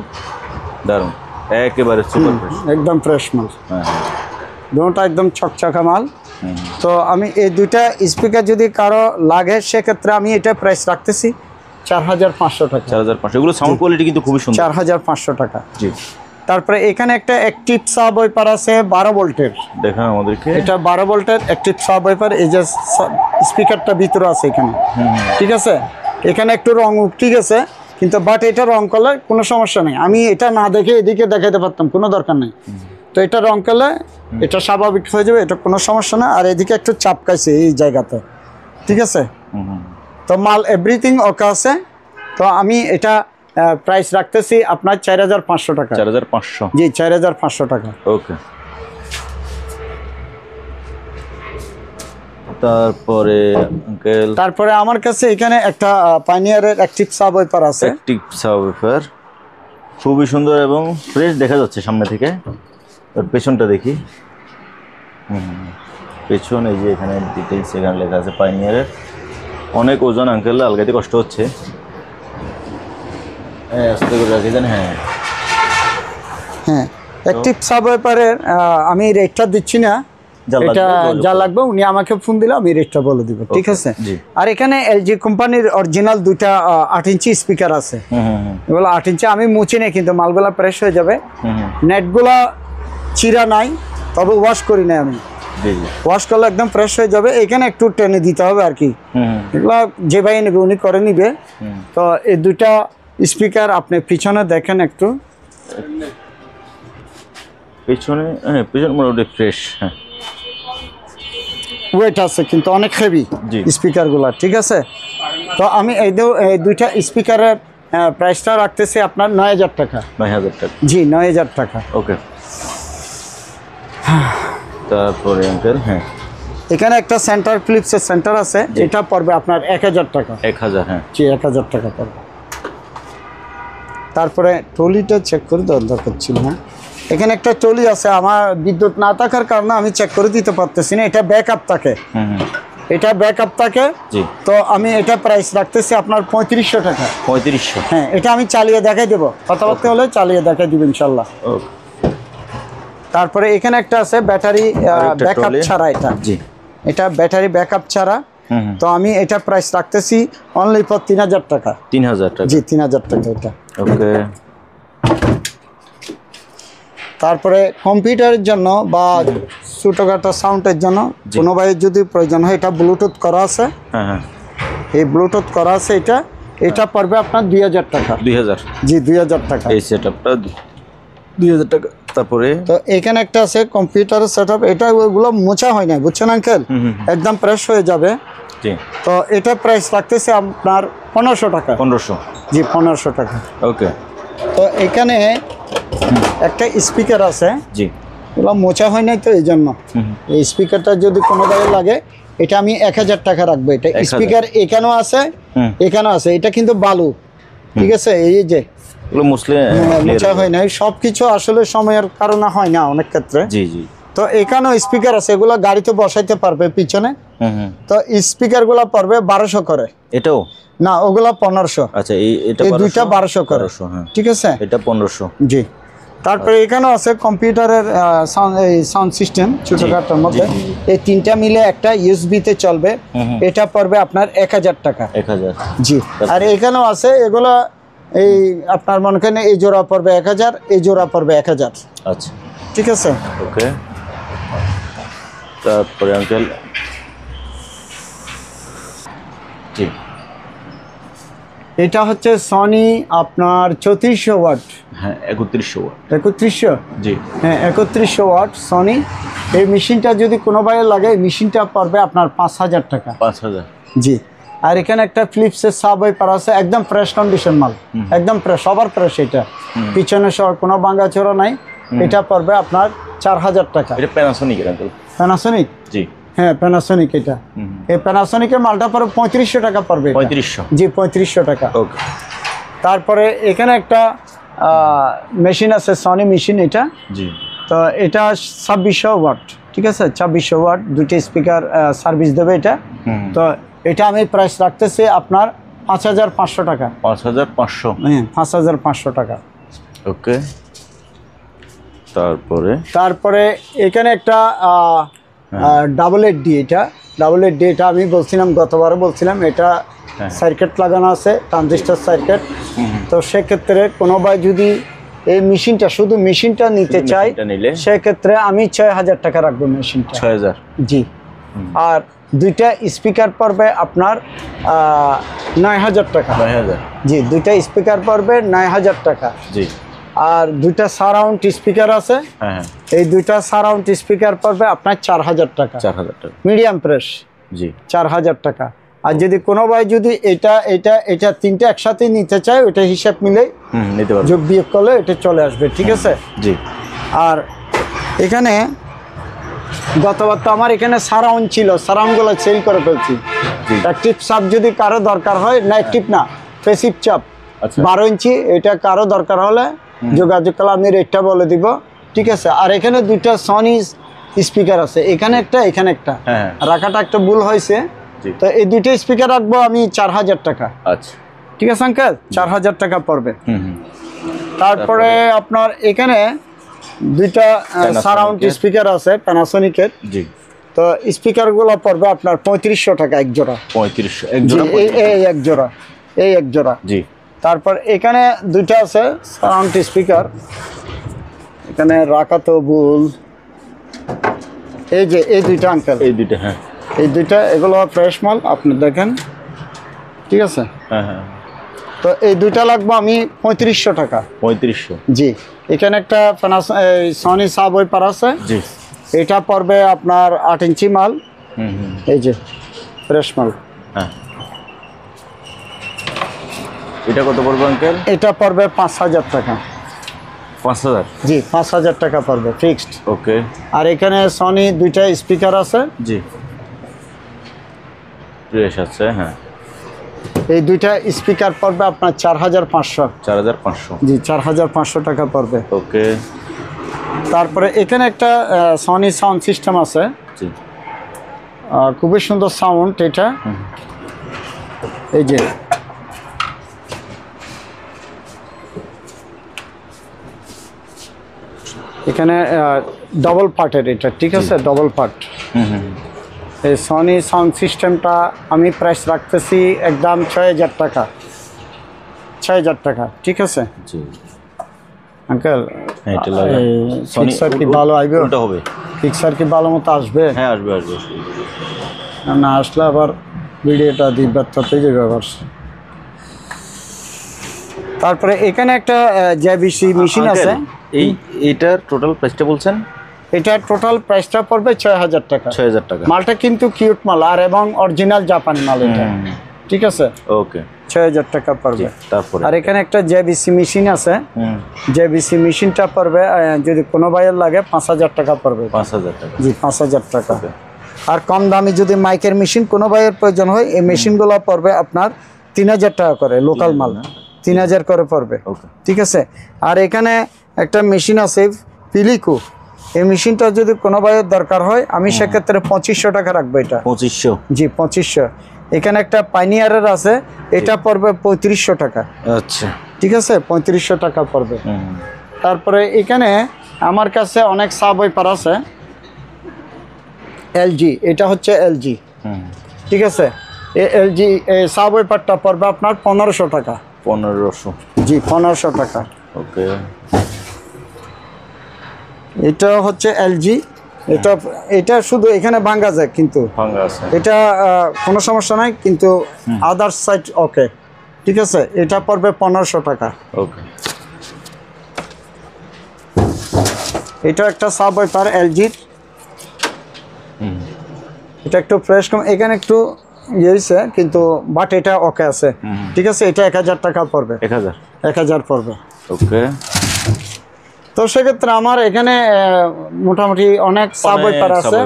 দারুণ, একেবারে সুপার ফ্রেশ, একদম ফ্রেশ মাল, দুটোটা একদম চকচকা মাল। তো আমি এই দুইটা স্পিকার যদি কারো লাগে সেক্ষেত্রে আমি এটা প্রাইস রাখতেছি 4500 টাকা। 4500? এগুলো সাউন্ড কোয়ালিটি কিন্তু খুবই সুন্দর। 4500 টাকা। জি। তারপরে এখানে একটা অ্যাক্টিভ সাব ওয়াইপার আছে 12 ভোল্টের, দেখেন আমাদেরকে, এটা 12 ভোল্টের অ্যাক্টিভ সাব ওয়াইপার। এই যে স্পিকারটা ভিতরে আছে এখানে, ঠিক আছে। এখানে একটু রং ঠিক আছে, কিন্তু বাট এটা রং করলে কোনো সমস্যা নেই, আমি এটা না দেখে এদিকে দেখাতে পারতাম, কোনো দরকার নেই। তো এটা রং করলে এটা স্বাভাবিক হয়ে যাবে, এটা কোনো সমস্যা না। আর এদিকে একটু চাপকাইছে এই জায়গাতে, ঠিক আছে। তো মাল এভরিথিং ওকে আছে। তো আমি এটা প্রাইস রাখতেছি আপনার 4500 টাকা। 4500? জি 4500 টাকা। ওকে। তারপরে আঙ্কেল, তারপরে আমার কাছে এখানে একটা পাইনিয়ারের অ্যাক্টিভ সাব ওয়াইপার আছে। অ্যাক্টিভ সাব ওয়াইপার খুবই সুন্দর এবং ফ্রেশ দেখা যাচ্ছে সামনে থেকে। আর পেছনটা দেখি, পেছন এই যে এখানে ডিটেইলস এখানে লেখা আছে পাইনিয়ারের। অনেক ওজন আঙ্কেল, আলগাতে কষ্ট হচ্ছে। আস্তে করে রাখি দেন। হ্যাঁ হ্যাঁ, অ্যাক্টিভ সাব ওয়াইপারের আমি রেটটা দিচ্ছি না, এটা যা লাগবে উনি আমাকে ফোন দিলে আমি রেটটা বলে দিব, ঠিক আছে। আর এখানে এলজি কোম্পানির অরিজিনাল দুইটা 8 ইঞ্চি স্পিকার আছে, এগুলো 8 ইঞ্চি। আমি মুছি নেই কিন্তু মালগুলা ফ্রেশ হয়ে যাবে, নেটগুলা চিরা নাই, তবে ওয়াশ করি নাই আমি, ওয়াশ করলে একদম ফ্রেশ হয়ে যাবে। এখানে একটু টেনে দিতে হবে আর কি, এগুলো যে ভাই নেবে উনি করে নিবে। তো এই দুইটা স্পিকার আপনি পিছনে দেখেন একটু, পিছনে মোটামুটি ফ্রেশ, হ্যাঁ ওয়েট আছে কিন্তু অনেক হেভি স্পিকারগুলো, ঠিক আছে। তো আমি এই দুইটা স্পিকারের প্রাইসটা রাখতেছি আপনার 9,000 টাকা। 9,000 টাকা, জি 9,000 টাকা। ওকে। তারপরে আঙ্কেল, হ্যাঁ এখানে একটা সেন্টার ফিলিপসের সেন্টার আছে, এটা পড়বে আপনার 1,000 টাকা। 1,000, হ্যাঁ জি 1,000 টাকা পড়বে। তারপরে ট্রলিটা চেক করে দেওয়ার দরকার ছিল না, এখানে একটা ট্রলি আছে, আমার বিদ্যুৎ না থাকার কারণে আমি চেক করে দিতে পারতেছি না, এটা ব্যাকআপ থাকে, এটা ব্যাকআপ থাকে। তো আমি এটা প্রাইস রাখতেছি আপনার 3500 টাকা। 3500, হ্যাঁ এটা আমি চালিয়ে দেখাই দেবো, কথাবার্তা হলে চালিয়ে দেখাই দিব ইনশাল্লাহ। তারপরে এখানে একটা আছে ব্যাটারি ব্যাকআপ ছাড়া, এটা ব্যাটারি ব্যাকআপ ছাড়া। তো আমি এটা প্রাইস রাখতেছি অনলি ফর 3,000 টাকা। 3,000 টাকা, জি 3,000 টাকা এটা, ওকে। তারপরে কম্পিউটারের জন্য বা ছোটখাটো সাউন্ডের জন্য কোনো ভাইয়ের যদি প্রয়োজন হয়, এটা ব্লুটুথ করা আছে, এই ব্লুটুথ করা আছে, এটা পড়বে আপনার 2,000 টাকা। 2,000, জি 2,000 টাকা এই সেটআপটা 2,000 টাকা। তারপরে এখানে একটা আছে কম্পিউটারের সেটআপ, এটা ওইগুলো মোছা হয় না, বুঝছেন আঙ্কেল, একদম ফ্রেশ হয়ে যাবে। তো এটা প্রাইস রাখতেছে আপনার 1500 টাকা। 1500, জি 1500 টাকা, ওকে। তো এখানে একটা স্পিকার আছে, জি ওগুলো মোছা হয় নাই, তো এই জন্য এই স্পিকারটা যদি কোনো ভাবে লাগে, এটা আমি 1,000 টাকা রাখবো। এটা স্পিকার এখানেও আছে, এখানেও আছে, এটা কিন্তু বালু, ঠিক আছে। এই যে মোছা হয় নাই, সবকিছু আসলে সময়ের কারণে হয় না অনেক ক্ষেত্রে। জি জি। তো এখানেও স্পিকার আছে, এগুলো গাড়িতে বসাইতে পারবে পিছনে। তো স্পিকার গুলা পড়বে 1200 করে। এটাও না, ওগুলা 1500। আচ্ছা, এটা এই দুইটা 1200 করে, ঠিক আছে, এটা 1500। জি। তারপরে এখানেও আছে কম্পিউটারের সাউন্ড সিস্টেম ছোটখাটোর মধ্যে, এই তিনটা মিলে একটা ইউএসবি তে চলবে, এটা পড়বে আপনার 1,000 টাকা। 1,000, জি। আর এখানেও আছে, এগুলো এই আপনার মনে করেন এই জোড়া পড়বে 1,000, এই জোড়া পড়বে 1,000। আচ্ছা, ঠিক আছে, ওকে। তারপরে আঙ্কেল, জি এটা হচ্ছে সনি আপনার 3400 ওয়াট। হ্যাঁ 3100 ওয়াট। 3100, জি হ্যাঁ 3100 ওয়াট সনি। এই মেশিনটা যদি কোনো বাইরে লাগে, এই মেশিনটা পড়বে আপনার 5,000 টাকা। 5,000, জি। আর এখানে একটা ফিলিপসের সাব ওয়াইপার আছে, একদম ফ্রেশ কন্ডিশন মাল, একদম ফ্রেশ, সবার ফ্রেশ। এটা পিছনে সহ কোনো ভাঙাচোরা নাই, এটা পড়বে আপনার 4,000 টাকা। এটা প্যানাসোনিক আঙ্কেল? প্যানাসোনিক, জি হ্যাঁ প্যানাসোনিক। এটা এই প্যানাসোনিকের মালটা পড়বে 3500 টাকা পড়বে। 3500, জি 3500 টাকা, ওকে। তারপরে এখানে একটা মেশিন আছে, সনি মেশিন এটা। জি। তো এটা 2600 ওয়াট, ঠিক আছে, 2600 ওয়াট, দুটো স্পিকার সার্ভিস দেবে এটা। তো এটা আমি প্রাইস রাখতেছি আপনার 5,500 টাকা। 5,500, হ্যাঁ 5,500 টাকা, ওকে। তারপরে এখানে একটা ডাবল এড ডি, এটা ডাবল এড ডি, এটা আমি বলছিলাম গতবারও বলছিলাম, এটা সার্কিট লাগানো আছে, ট্রানজিস্টর সার্কিট। তো সেক্ষেত্রে কোনো ভাই যদি এই মেশিনটা, শুধু মেশিনটা নিতে চাই, সেক্ষেত্রে আমি 6,000 টাকা রাখবো মেশিনটা। 6,000, জি। আর দুইটা স্পিকার পড়বে আপনার 9,000 টাকা। 9,000, জি, দুইটা স্পিকার পড়বে 9,000 টাকা। জি। আর দুইটা সারাউন্ড স্পিকার আছে, হ্যাঁ, এই দুইটা সারাউন্ড স্পিকার পড়বে আপনার 4,000 টাকা। 4,000 টাকা, মিডিয়াম প্রেস, জি 4,000 টাকা। আর যদি কোনো ভাই যদি এটা তিনটা একসাথে নিতে চায়, ওইটা হিসাব মিলে নিতে পারবে, যোগ বিয়োগ করলে এটা চলে আসবে, ঠিক আছে। জি। আর এখানে গতবার তো আমার এখানে সারাউন্ড ছিল, সারাউন্ডগুলো সেল করে ফেলছি। অ্যাক্টিভ চাপ যদি কারো দরকার হয়, না অ্যাক্টিভ না, প্যাসিভ চাপ 12 ইঞ্চি, এটা কারো দরকার হলে যোগাযোগ করলে আমি রেটটা বলে দিব, ঠিক আছে। আর এখানে দুইটা সনি স্পিকার আছে, এখানে একটা, এখানে একটা, রাখাটা একটা ভুল হয়েছে। তো এই দুইটা স্পিকার রাখবো আমি 4,000 টাকা। আচ্ছা, ঠিক আছে আঙ্কেল, 4,000 টাকা পড়বে। তারপরে আপনার এখানে দুইটা সারাউন্ড স্পিকার আছে প্যানাসোনিকের, তো স্পিকারগুলো পড়বে আপনার 3500 টাকা এক জোড়া। 3500 এক জি, জোড়া? এই এক জোড়া, এই এক জোড়া। জি। তারপর এখানে দুইটা আছে সাউন্ড স্পিকার, এখানে রাখা তো ভুল, এই যে এই দুইটা আঙ্কেল, এই দুইটা? হ্যাঁ, এই দুইটা, এগুলো ফ্রেশ মাল আপনি দেখেন, ঠিক আছে। হ্যাঁ হ্যাঁ। তো এই দুইটা লাগবে আমি 3500 টাকা। 3500? জি। এখানে একটা সনি সাব ওয়াইপার আছে, জি। এটা পড়বে আপনার 8 ইঞ্চি মাল, এই যে ফ্রেশ মাল। হ্যাঁ। এটা কত পড়বে আঙ্কেল? এটা পড়বে 5000 টাকা। 5000? জি, 5000 টাকা পড়বে ফিক্সড। ওকে। আর এখানে সনি দুইটা স্পিকার আছে। জি, ফ্রেশ আছে। হ্যাঁ, এই দুইটা স্পিকার পড়বে আপনার 4500। 4500? জি, 4500 টাকা পড়বে। ওকে। তারপরে এখানে একটা সনি সাউন্ড সিস্টেম আছে, জি। খুবই সুন্দর সাউন্ড এটা, এই যে এখানে ডবল পার্টের এটা, ঠিক আছে, ডবল পার্ট। এই সনি সাউন্ড সিস্টেমটা আমি প্রাইস রাখতেছি একদম 6000 টাকা। 6000 টাকা, ঠিক আছে। জি আঙ্কেল, হ্যাঁ, এটা লাগে। ফিক্সার কি ভালো আসবে? কোনটা হবে? ফিক্সার কি ভালো মতো আসবে? হ্যাঁ, আসবে আসবে। না আসলে আবার ভিডিওটা দিই ব্যর্থতে যাবে আবার। তারপরে এখানে একটা জেবিসি মেশিন আছে। এইটার টোটাল প্রাইসটা বলছেন? এটা টোটাল প্রাইসটা পড়বে 6000 টাকা। 6000 টাকা। মালটা কিন্তু কিউট মাল আর এবং অরিজিনাল জাপানি মাল এটা, ঠিক আছে। ওকে, 6000 টাকা পড়বে। তারপরে আর এখানে একটা জেবিসি মেশিন আছে, জেবিসি মেশিনটা পড়বে যদি কোনো বাইয়ের লাগে 5000 টাকা পড়বে। 5000 টাকা? জি, 5000 টাকা। আর কম দামি যদি মাইকের মেশিন কোনো বাইয়ের প্রয়োজন হয়, এই মেশিনগুলো পড়বে আপনার 3000 টাকা করে, লোকাল মাল 3000 করে পড়বে, ঠিক আছে। আর এখানে একটা মেশিন আছে পিলিকু, এই মেশিনটা যদি কোনো বাইয়ের দরকার হয় আমি সেক্ষেত্রে 2500 টাকা রাখবো এটা। 2500? জি, 2500। এখানে একটা পাইনিয়ারের আছে, এটা পড়বে 3500 টাকা। আচ্ছা, ঠিক আছে, 3500 টাকা পড়বে। তারপরে এখানে আমার কাছে অনেক সাব ওয়াইপার আছে, এলজি, এটা হচ্ছে এলজি, ঠিক আছে। এই এলজি সাব ওয়াইপারটা পড়বে আপনার 1500 টাকা। 1500? জি, 1500 টাকা। ওকে। এটা হচ্ছে এলজি, এটা এটা শুধু এখানে ভাঙা যায়, কিন্তু ভাঙা আছে, এটা কোনো সমস্যা নাই, কিন্তু আদার সাইড ওকে, ঠিক আছে। এটা পড়বে 1500 টাকা। ওকে। এটা একটা সাব ওয়াইপার এলজির, এটা একটু ফ্রেশ কম, এখানে একটু ইয়েছে কিন্তু বাট এটা ওকে আছে, ঠিক আছে। এটা 1000 টাকা পড়বে। 1000 পড়বে। ওকে। তো সেক্ষেত্রে আমার এখানে মোটামুটি অনেক সাব ওয়াইপার আছে,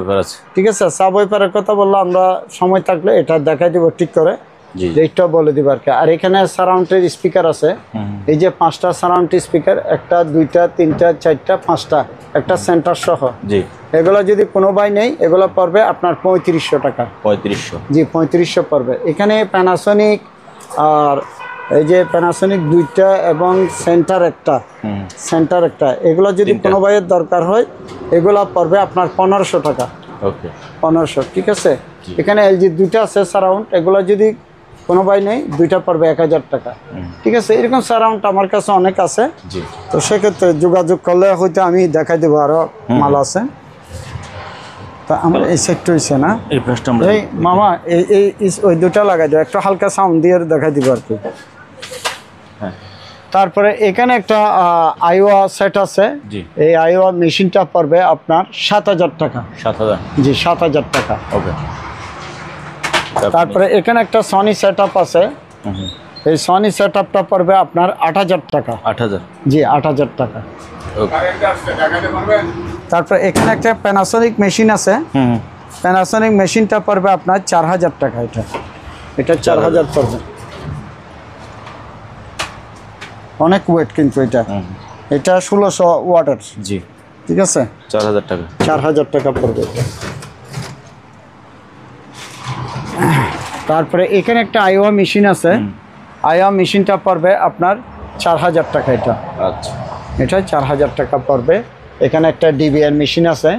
ঠিক আছে। সাব ওয়াইপারের কথা বললে আমরা সময় থাকলে এটা দেখাই দিব ঠিক করে, রেটটা বলে দিব আর কি। আর এখানে সারাউন্ডের স্পিকার আছে, এই যে 5টা সারাউন্ড স্পিকার, 1টা 2টা 3টা 4টা 5টা, একটা সেন্টার সহ। জি, এগুলো যদি কোনো ভাই নেই, এগুলো পড়বে আপনার 3500 টাকা। 3500? জি, 3500 পড়বে। এখানে প্যানাসোনিক আর এই যে প্যানাসোনিক 2টা এবং সেন্টার একটা, এগুলো যদি কোনো ভাইয়ের দরকার হয়, এগুলো পড়বে আপনার 1500 টাকা। ওকে, 1500, ঠিক আছে। এখানে এলজি 2টা আছে সারাউন্ড, এগুলো যদি কোনো ভাই নেই, 2টা পড়বে 1000 টাকা, ঠিক আছে। এরকম সারাউন্ড আমার কাছে অনেক আছে, তো সেক্ষেত্রে যোগাযোগ করলে হয়তো আমি দেখাই দেবো, আরও মাল আছে। তা আমার এই সেটটা হয়েছে না, এই মামা এই ওই 2টা লাগাই দেবো, একটু হালকা সাউন্ড দিয়ে দেখাই দিব আর কি। তারপরে এখানে একটা আইওয়া সেট আছে, এই আইওয়া মেশিনটা পড়বে আপনার 7000 টাকা। 7000? জি, 7000 টাকা। ওকে। তারপরে এখানে একটা সনি সেট আপ আছে, এই সনি সেট আপটা পড়বে আপনার 8000 টাকা। 8000? জি, 8000 টাকা। তারপরে এখানে একটা প্যানাসোনিক মেশিন আছে, প্যানাসোনিক মেশিনটা পড়বে আপনার 4000 টাকা। এটা 4000 পড়বে, অনেক ওয়েট কিন্তু এটা 1600 ওয়াটের। জি, ঠিক আছে, 4000 টাকা। 4000 টাকা পড়বে। তারপরে এখানে একটা আইওয়া মেশিন আছে, আইওয়া মেশিনটা পড়বে আপনার 4000 টাকা। এটা 4000 টাকা পড়বে। এখানে একটা ডিবিআর মেশিন আছে,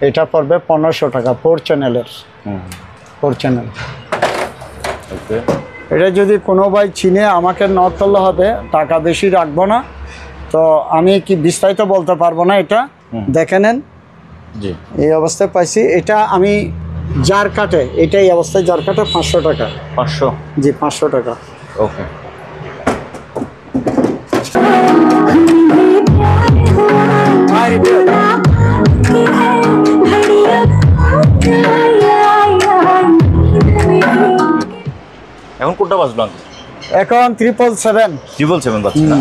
এটা পড়বে 1500 টাকা 4 চ্যানেলের। 4 চ্যানেল। ওকে, এটা যদি কোনো ভাই চিনে আমাকে নক করলে হবে, টাকা বেশি রাখবো না। তো আমি কি বিস্তারিত বলতে পারবো না, এটা দেখে নেন। জি, এই অবস্থায় পাইছি। এটা আমি জার কাটে, এটা এই অবস্থায় জার কাটে 500 টাকা। 500। জি 500 টাকা। ওকে, এখন কোনটা বাজলো? এখন 777। 777 বাজছে না?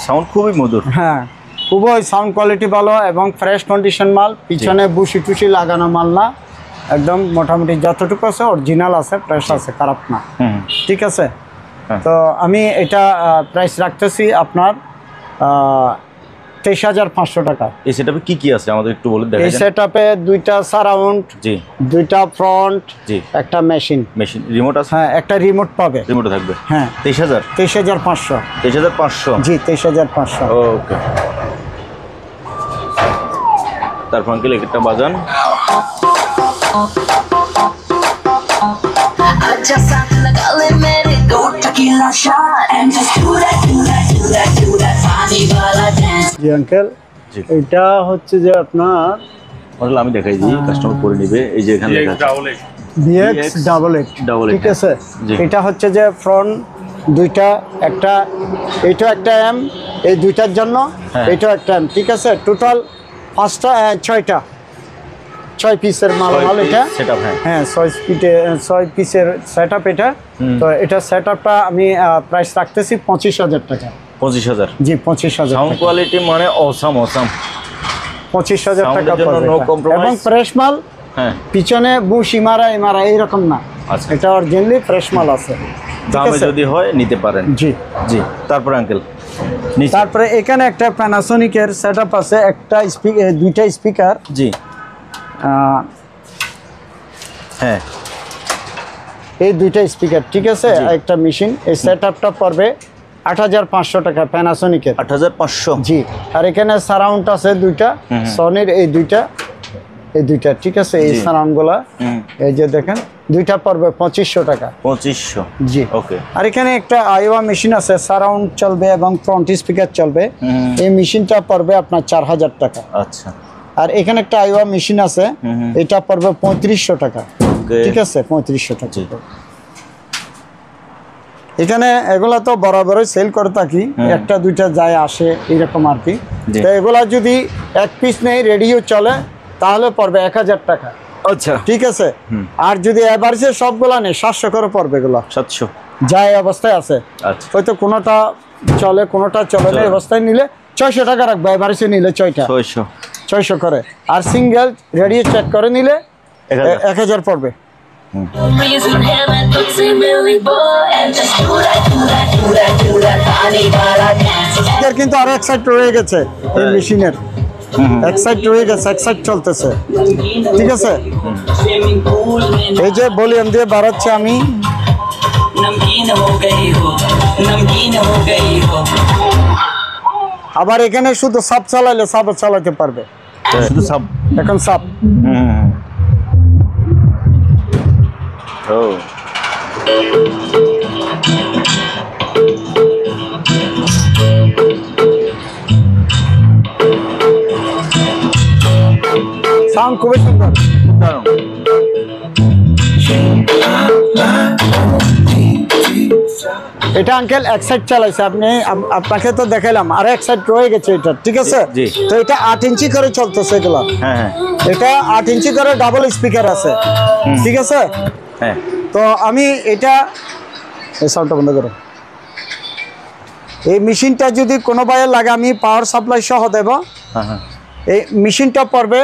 সাউন্ড খুবই মধুর। হ্যাঁ, খুবই সাউন্ড কোয়ালিটি ভালো এবং ফ্রেশ কন্ডিশন মাল। পিছনে বুশি টুসি লাগানো মাল না, একদম মোটামুটি যতটুকু আছে অরিজিনাল আছে, ফ্রেশ আছে, খারাপ না। ঠিক আছে। তো আমি এটা প্রাইস রাখতেছি আপনার 23,500 টাকা। এই সেটআপে কি কি আছে আমাদের একটু বলে এই দেখাই। সেটআপে 2টা সারাউন্ড, জি, 2টা ফ্রন্ট, জি, একটা মেশিন। মেশিন রিমোট আছে? হ্যাঁ, একটা রিমোট পাবে। রিমোট থাকবে। হ্যাঁ, 23,000। 23,500। 23,500। জি 23,500। ওকে, তারপর আঙ্কেল একটা বাজান। आजा साथ लगा ले मेरे, दो tequila shot and just do that, do that, do that, do that पानी वाला dance। জি আঙ্কেল, জি, এটা হচ্ছে যে আপনার তাহলে আমি দেখাই দিই, কাস্টমার করে নেবে। এই যে এখানে লেখা আছে BX88। ঠিক আছে। জি। এটা হচ্ছে যে ফ্রন্ট 2টা, একটা এটা একটা এম, এই 2টার জন্য হ্যাঁ। এটা একটা এম। ঠিক আছে। টোটাল 5টা 6টা 6 পিসের মাল এটা। সেটআপ। হ্যাঁ, হ্যাঁ 6 পিসের সেটআপ এটা। তো এটা সেটআপটা আমি প্রাইস রাখতেছি 25,000 টাকা। 25,000। জি 25,000 সাউন্ড টাকা। কোয়ালিটি মানে অসাম। 25,000 টাকা সাউন্ডের জন্য পড়বে no এটা। compromise। এবং ফ্রেশ মাল, হ্যাঁ, পিছনে বুশ ইমারা ইমারা এইরকম না। আচ্ছা। এটা অরিজিনালি ফ্রেশ মাল আছে। ঠিক দামে আছে? যদি হয় নিতে পারেন। জি। জি, তারপর আঙ্কেল নিচে। তারপরে এখানে একটা প্যানাসোনিকের সেটআপ আছে, একটা স্পিকার, 2টা স্পিকার। জি, হ্যাঁ, এই 2টা স্পিকার। ঠিক আছে। জি। একটা মেশিন। এই সেটআপটা পড়বে 8,500 টাকা প্যানাসোনিকের। 8,500। জি। আর এখানে সারাউন্ড আছে 2টা সনির, এই 2টা, এই 2টা। ঠিক আছে। এই জি। সারাউন্ডগুলা এই যে দেখেন, 2টা পড়বে 2500 টাকা। 2500। জি। ওকে, আর এখানে একটা আইওয়া মেশিন আছে, সারাউন্ড চলবে এবং ফ্রন্ট স্পিকার চলবে। এই মেশিনটা পড়বে আপনার 4,000 টাকা। আচ্ছা। আর এখানে একটা আইওয়া মেশিন আছে, এটা পড়বে 3500 টাকা। ওকে, ঠিক আছে। 3500 টাকা। জি। এখানে এগুলা তো বরাবরই সেল করে থাকি, একটা 2টা যায় আসে এরকম আর কি। জি। তো এগুলা যদি এক পিস নেই, রেডিও চলে, তাহলে পড়বে 1,000 টাকা। আচ্ছা, ঠিক আছে। আর যদি এভারেজে সবগুলা নেই, 700 করে পড়বে এগুলা, 700। যায় অবস্থায় আছে। আচ্ছা, হয়তো কোনোটা চলে কোনোটা চলে না, অবস্থায় নিলে 600 টাকা রাখবে। এভারেজে নিলে 600 করে। আর সিঙ্গেল রেডিও চেক করে নিলে 1,000 পড়বে। Reason him and Tootsie Millie Boy and just do that, do that, do that, do that पानी वाला dance। এর কিন্তু আরো এক সাইড রয়ে গেছে এই মেশিনের, এক সাইড রয়ে গেছে, এক সাইড চলতেছে। ঠিক আছে। Swimming pool में এই যে ভলিউম দিয়ে বাড়াচ্ছি আমি। नमकीन हो गई हो, नमकीन हो गई हो। আবার এখানে শুধু সাব চালাইলে সাব চালাতে পারবে। শুধু সাব। এখন সাব। ও, সাউন্ড খুবই সুন্দর। দারুণ। এটা আঙ্কেল এক সাইড চালাইছে, আপনাকে তো দেখাইলাম, আর এক সাইড রয়ে গেছে এটা। ঠিক আছে। জি। তো এটা 8 ইঞ্চি করে চলতেছে এগুলা। হ্যাঁ, হ্যাঁ, এটা 8 ইঞ্চি করে ডাবল স্পিকার আছে। ঠিক আছে। হ্যাঁ। তো আমি এটা, এই সাউন্ডটা বন্ধ করো। এই মেশিনটা যদি কোনো বাইরে লাগে, আমি পাওয়ার সাপ্লাই সহ দেব। হ্যাঁ, হ্যাঁ। এই মেশিনটা পড়বে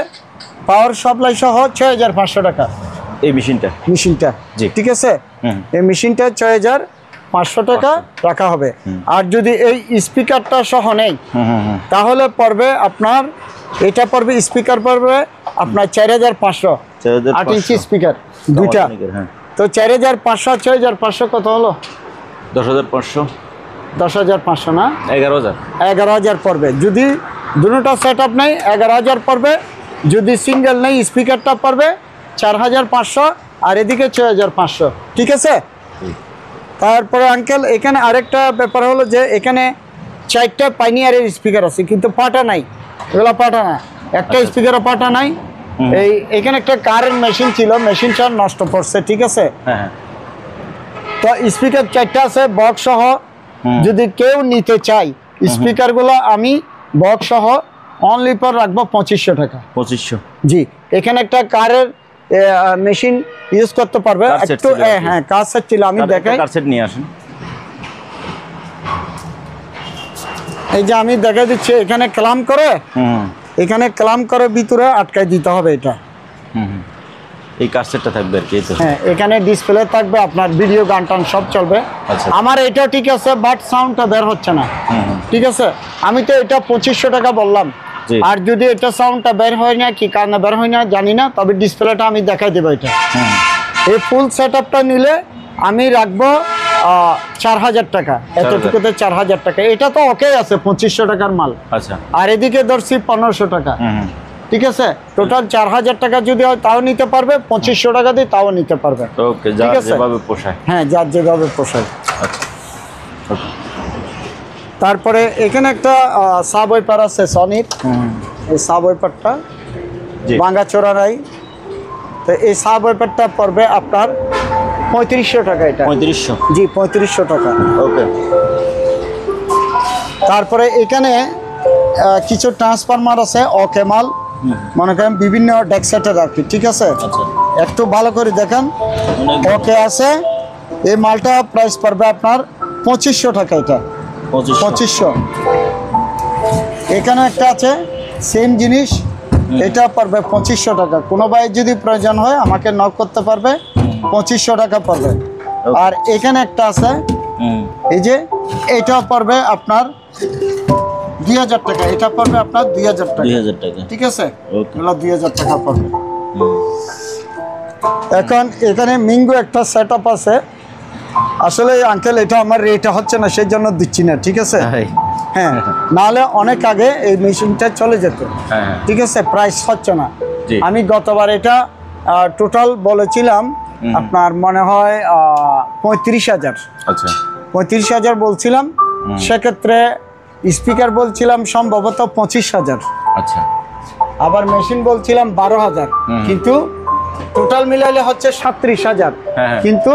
পাওয়ার সাপ্লাই সহ 6,500 টাকা। এই মেশিনটা। মেশিনটা। জি। ঠিক আছে। এই মেশিনটা 6,500 টাকা রাখা হবে। আর যদি এই স্পিকারটা সহ নেই, তাহলে পড়বে আপনার, এটা পড়বে স্পিকার পড়বে আপনার 4,500। 8 ইঞ্চি স্পিকার 2টা। হ্যাঁ। তো 4,500 6,500 কত হলো? 10,500। 10,500 না, 11,000। 11,000 পড়বে। যদি দুটোটা সেট আপ নেই, 11,000 পড়বে। যদি সিঙ্গেল নেই স্পিকারটা পড়বে 4500 আর এদিকে 6500, ঠিক আছে? তারপরে আঙ্কেল এখানে আরেকটা ব্যাপার হলো যে এখানে 4টা পাইনিয়ারের স্পিকার আছে কিন্তু পাটা নাই, এগুলো পাটা না, একটা স্পিকারও পাটা নাই। এখানে একটা কারেন্ট মেশিন ছিল, মেশিনটা নষ্ট করছে, ঠিক আছে? হ্যাঁ, তো স্পিকার 4টা আছে বক্স সহ, যদি কেউ নিতে চাই স্পিকারগুলো আমি বক্স সহ অনলি পর রাখবো 2500 টাকা। 2500? জি, এখানে একটা কারের মেশিন ইউজ করতে পারবে একটু। হ্যাঁ, কাজ সেট ছিল, আমি দেখাই। কার সেট নিয়ে আসেন। এই যে আমি দেখা দিচ্ছি, এখানে ক্লাম করে, এখানে ক্লাম করে ভিতরে আটকাই দিতে হবে এটা। এই কার সেটটা থাকবে আর কি। হ্যাঁ, এখানে ডিসপ্লে থাকবে, আপনার ভিডিও গান টান সব চলবে। আমার এটা ঠিক আছে, বাট সাউন্ডটা বের হচ্ছে না, ঠিক আছে? আমি তো এটা 2500 টাকা বললাম, আর যদি এটা সাউন্ডটা বের হয় না, কি কারণে বের হয় না জানি না, তবে ডিসপ্লেটা আমি দেখাই দেবো। এটা এই ফুল সেট আপটা নিলে আমি রাখবো 4000 টাকা, এতটুকুতে 4000 টাকা। এটা তো ওকে আছে 2500 টাকার মাল। আচ্ছা, আর এদিকে ধরছি 1500 টাকা, ঠিক আছে? টোটাল 4000 টাকা যদি হয় তাও নিতে পারবে, 2500 টাকা দিয়ে তাও নিতে পারবে। ওকে, যার যেভাবে পোষায়। হ্যাঁ, যার যেভাবে পোষায়। তারপরে এখানে একটা সাব ওয়াইপার আছে সনির, এই সাব ওয়াইপারটা ভাঙাচোরা নাই, তো এই সাব ওয়াইপারটা পড়বে আপনার 3500 টাকা। এটা 3500? জি, 3500 টাকা। ওকে। তারপরে এখানে কিছু ট্রান্সফরমার আছে ওকে মাল, মনে করেন বিভিন্ন ডেক্সেটের আর কি, ঠিক আছে? একটু ভালো করে দেখেন, ওকে আছে। এই মালটা প্রাইস পড়বে আপনার 2500 টাকা। এটা 2500। এখানে একটা আছে সেম জিনিস, এটা পড়বে 2500 টাকা। কোনো ভাই যদি প্রয়োজন হয় আমাকে নক করতে পারবে, 2500 টাকা পড়বে। আর এখানে একটা আছে, এই যে এটা পড়বে আপনার 2000 টাকা। এটা পড়বে আপনার 2000 টাকা। 2000 টাকা, ঠিক আছে? এগুলো 2000 টাকা পড়বে। এখন এখানে মিঙ্গো একটা সেট আপ আছে, আসলে আঙ্কেল এটা আমার রেট হচ্ছে না, সেই জন্য দিচ্ছি না, ঠিক আছে? হ্যাঁ, নাহলে অনেক আগে এই মেশিনটা চলে যেত, ঠিক আছে? প্রাইস হচ্ছে না। আমি গতবার এটা টোটাল বলেছিলাম আপনার মনে হয় 35,000। আচ্ছা, 35,000 বলছিলাম, সেক্ষেত্রে স্পিকার বলছিলাম সম্ভবত 25,000। আচ্ছা, আবার মেশিন বলছিলাম 12,000, কিন্তু টোটাল মিলাইলে হচ্ছে 37,000। কিন্তু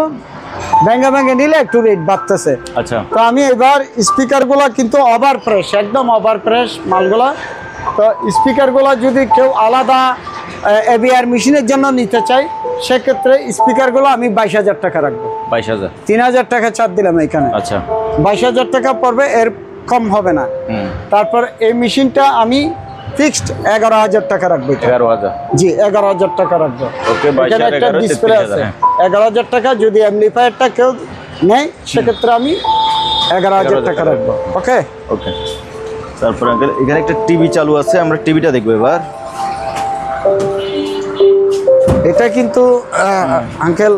ব্যাঙ্গে ব্যাঙ্গে নিলে একটু রেট বাড়তেছে। আচ্ছা, তো আমি এবার স্পিকারগুলো কিন্তু ওভার প্রেস, একদম ওভার প্রেস মালগুলা। তো স্পিকারগুলো যদি কেউ আলাদা এবিআর মেশিনের জন্য নিতে চাই, সেক্ষেত্রে স্পিকারগুলো আমি 22,000 টাকা রাখবো। 22,000? 3,000 টাকা ছাড় দিলাম এখানে। আচ্ছা, 22,000 টাকা পড়বে, এর কম হবে না। তারপর এই মেশিনটা আমি ফিক্সড 11,000 টাকা রাখবো। 11,000? জি, 11,000 টাকা রাখবো। ওকে, এখানে একটা ডিসপ্লে আছে, 11,000 টাকা। যদি অ্যাম্পলিফায়ারটা কেউ নেয়, সেক্ষেত্রে আমি 11,000 টাকা রাখবো। ওকে ওকে। তারপর আঙ্কেল এখানে একটা টিভি চালু আছে, আমরা টিভিটা দেখবো এবার। এটা কিন্তু আঙ্কেল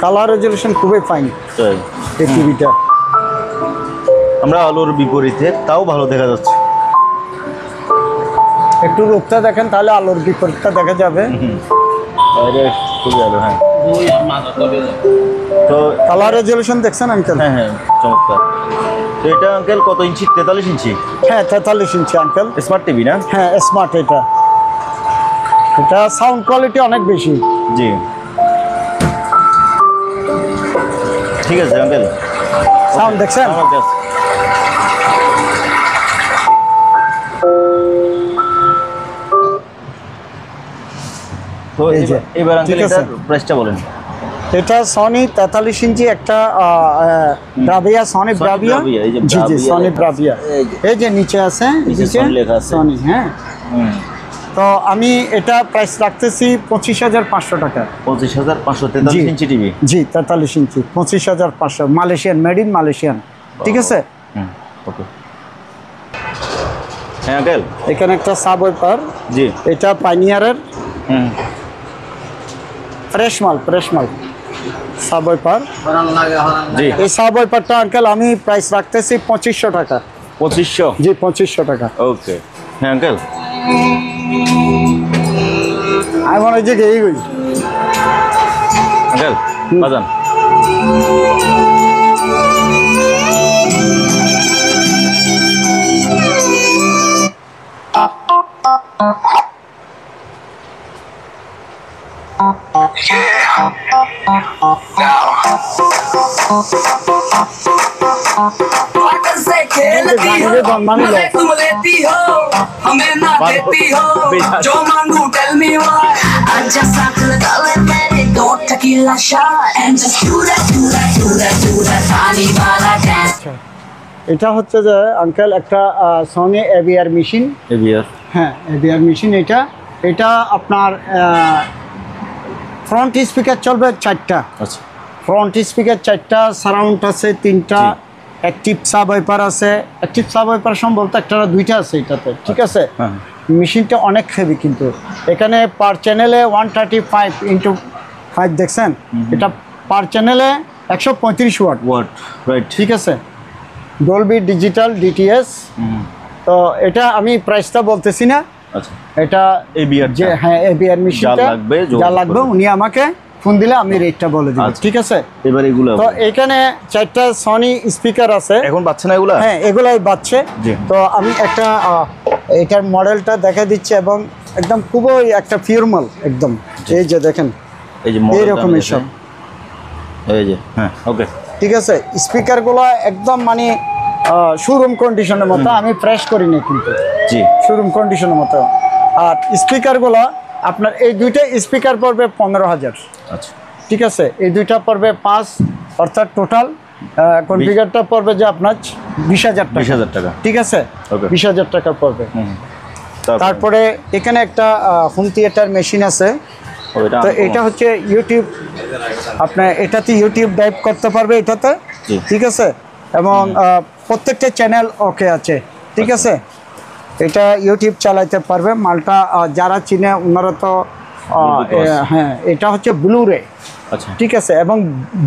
কালার রেজলিউশন খুবই ফাইন এই টিভিটা। আমরা আলোর বিপরীতে, তাও ভালো দেখা যাচ্ছে। একটু রূপটা দেখেন, তাহলে আলোর বিপরীতটা দেখা যাবে। খুবই ভালো। হ্যাঁ, তো কালার রেজলিউশন দেখছেন আঙ্কেল? হ্যাঁ হ্যাঁ, চমৎকার। তো এটা আঙ্কেল কত ইঞ্চি? 43 ইঞ্চি? হ্যাঁ, 43 ইঞ্চি আঙ্কেল। স্মার্ট টিভি না? হ্যাঁ, স্মার্ট। এটা সাউন্ড কোয়ালিটি অনেক বেশি। জি, ঠিক আছে আঙ্কেল। সাউন্ড দেখছেন? আমার কাছে তো এবার আঙ্কেল এটার প্রাইসটা বলেন। এটা সনি 43 ইঞ্চি একটা ব্রাভিয়া, সনি ব্রাভিয়া। জি জি, সনি ব্রাভিয়া। এই যে নিচে আছে, নিচে সনি। হ্যাঁ, তো আমি এটা প্রাইস রাখতেছি 25,500 টাকা। 25,500? 43 inch TV? G, 43 inch, 25,500। Malaysian, made in Malaysian, ঠিক আছে? ওকে। হ্যাঁ আঙ্কেল, এখানে একটা সাব ওয়াইপার। জি, এটা পাইনিয়ারের ফ্রেশ মাল সাব ওয়াইপার। জি, এই সাব ওয়াইপারটা আঙ্কেল আমি প্রাইস রাখতেছি 2500 টাকা। 2500? জি, 2500 টাকা। ওকে। হ্যাঁ আঙ্কেল, আমি মনে হচ্ছে গেই গই আঙ্কেল বাজান। से खेलती हो मजे तुम लेती हो हमें ना देती हो जो मांगू टेल मी व्हाई आजा साथ लगा ले मेरे दो tequila shot and just do that पानी वाला dance এটা হচ্ছে যে আঙ্কেল একটা সনি এভিআর মেশিন। এভিআর, হ্যাঁ এভিআর মেশিন। এটা আপনার ফ্রন্ট স্পিকার চলবে 4টা। আচ্ছা ফ্রন্ট স্পিকার 4টা, সারাউন্ড আছে 3টা, অ্যাক্টিভ সাব ওয়াইপার আছে। অ্যাক্টিভ সাব ওয়াইপার সম্ভবত একটা না 2টা আছে এটাতে, ঠিক আছে। হ্যাঁ মেশিনটা অনেক হেভি, কিন্তু এখানে পার চ্যানেলে 135x5 দেখছেন, এটা পার চ্যানেলে 135 ওয়াট, রাইট, ঠিক আছে। Dolby digital DTS. তো এটা আমি প্রাইসটা বলতেছি না, আচ্ছা এটা এভিআর যে হ্যাঁ এভিআর মেশিনটা যা লাগবে উনি আমাকে ফোন দিলে আমি রেটটা বলে দিব, ঠিক আছে। এবার এগুলো তো এখানে 4টা সনি স্পিকার আছে। এখন বাজছে না এগুলা? হ্যাঁ এগুলাই বাজছে। তো আমি একটা এটার মডেলটা দেখা দিচ্ছি এবং একদম খুবই একটা ফিউরমাল একদম, এই যে দেখেন এই যে এইরকমের সব, এই যে হ্যাঁ ওকে, ঠিক আছে। স্পিকারগুলো একদম মানে শোরুম কন্ডিশনের মতো, আমি ফ্রেশ করিনি কিন্তু, জি শোরুম কন্ডিশনের মতো। আর স্পিকারগুলো আপনার এই 2টা স্পিকার পড়বে 15,000, আচ্ছা ঠিক আছে। এই 2টা পড়বে 5, অর্থাৎ টোটাল কনফিগারটা পড়বে যে আপনার 20,000 টাকা, 20,000 টাকা, ঠিক আছে। Okay. 20,000 টাকা পড়বে। তারপরে এখানে একটা হোম থিয়েটার মেশিন আছে। তো এটা হচ্ছে ইউটিউব, আপনার এটাতে ইউটিউব টাইপ করতে পারবে এটাতে, ঠিক আছে। এবং প্রত্যেকটা চ্যানেল ওকে আছে, ঠিক আছে। এটা ইউটিউব চালাইতে পারবে। মালটা যারা চিনে ওনারা তো হ্যাঁ, এটা হচ্ছে ব্লুরে, আচ্ছা ঠিক আছে। এবং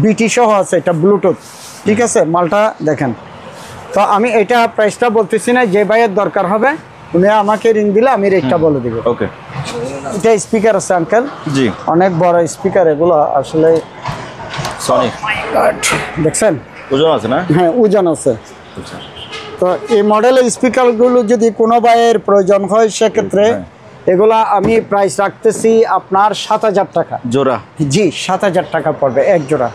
বিটি সহ আছে, এটা ব্লুটুথ, ঠিক আছে। মালটা দেখেন। তো আমি এটা প্রাইসটা বলতেছি না, যে ভাইয়ের দরকার হবে উনি আমাকে রিং দিলে আমি রেটটা বলে দিব। ওকে। এটা স্পিকার আছে আঙ্কেল, জি অনেক বড় স্পিকার এগুলো আসলে, সনি দেখছেন ওজন আছে না? হ্যাঁ ওজন আছে। আচ্ছা তো এই মডেলের স্পিকারগুলো যদি কোনো ভাইয়ের প্রয়োজন হয় সেক্ষেত্রে এগুলা আমি প্রাইস রাখতেছি আপনার 7,000 টাকা জোড়া। জি 7,000 টাকা পড়বে এক জোড়া।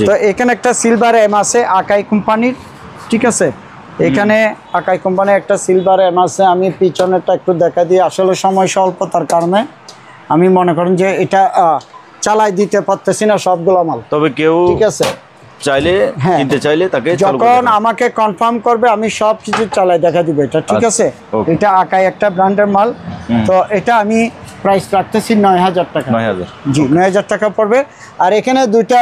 তো এখানে একটা সিলভার এম আছে আকাই কোম্পানির, ঠিক আছে। এখানে আকাই কোম্পানির একটা সিলভার এম আছে। আমি পিছনেরটা একটু দেখা দিই, আসলে সময় স্বল্পতার কারণে আমি মনে করেন যে এটা চালাই দিতে পারতেছি না সবগুলো মাল। তবে কেউ ঠিক আছে চাইলে কিনতে চাইলে তাকে যখন আমাকে কনফার্ম করবে আমি সব কিছু চালাই দেখা দিব এটা, ঠিক আছে। এটা আকাই একটা ব্র্যান্ডের মাল। তো এটা আমি প্রাইস রাখতেছি 9,000 টাকা। 9,000, জি 9,000 টাকা পড়বে। আর এখানে দুইটা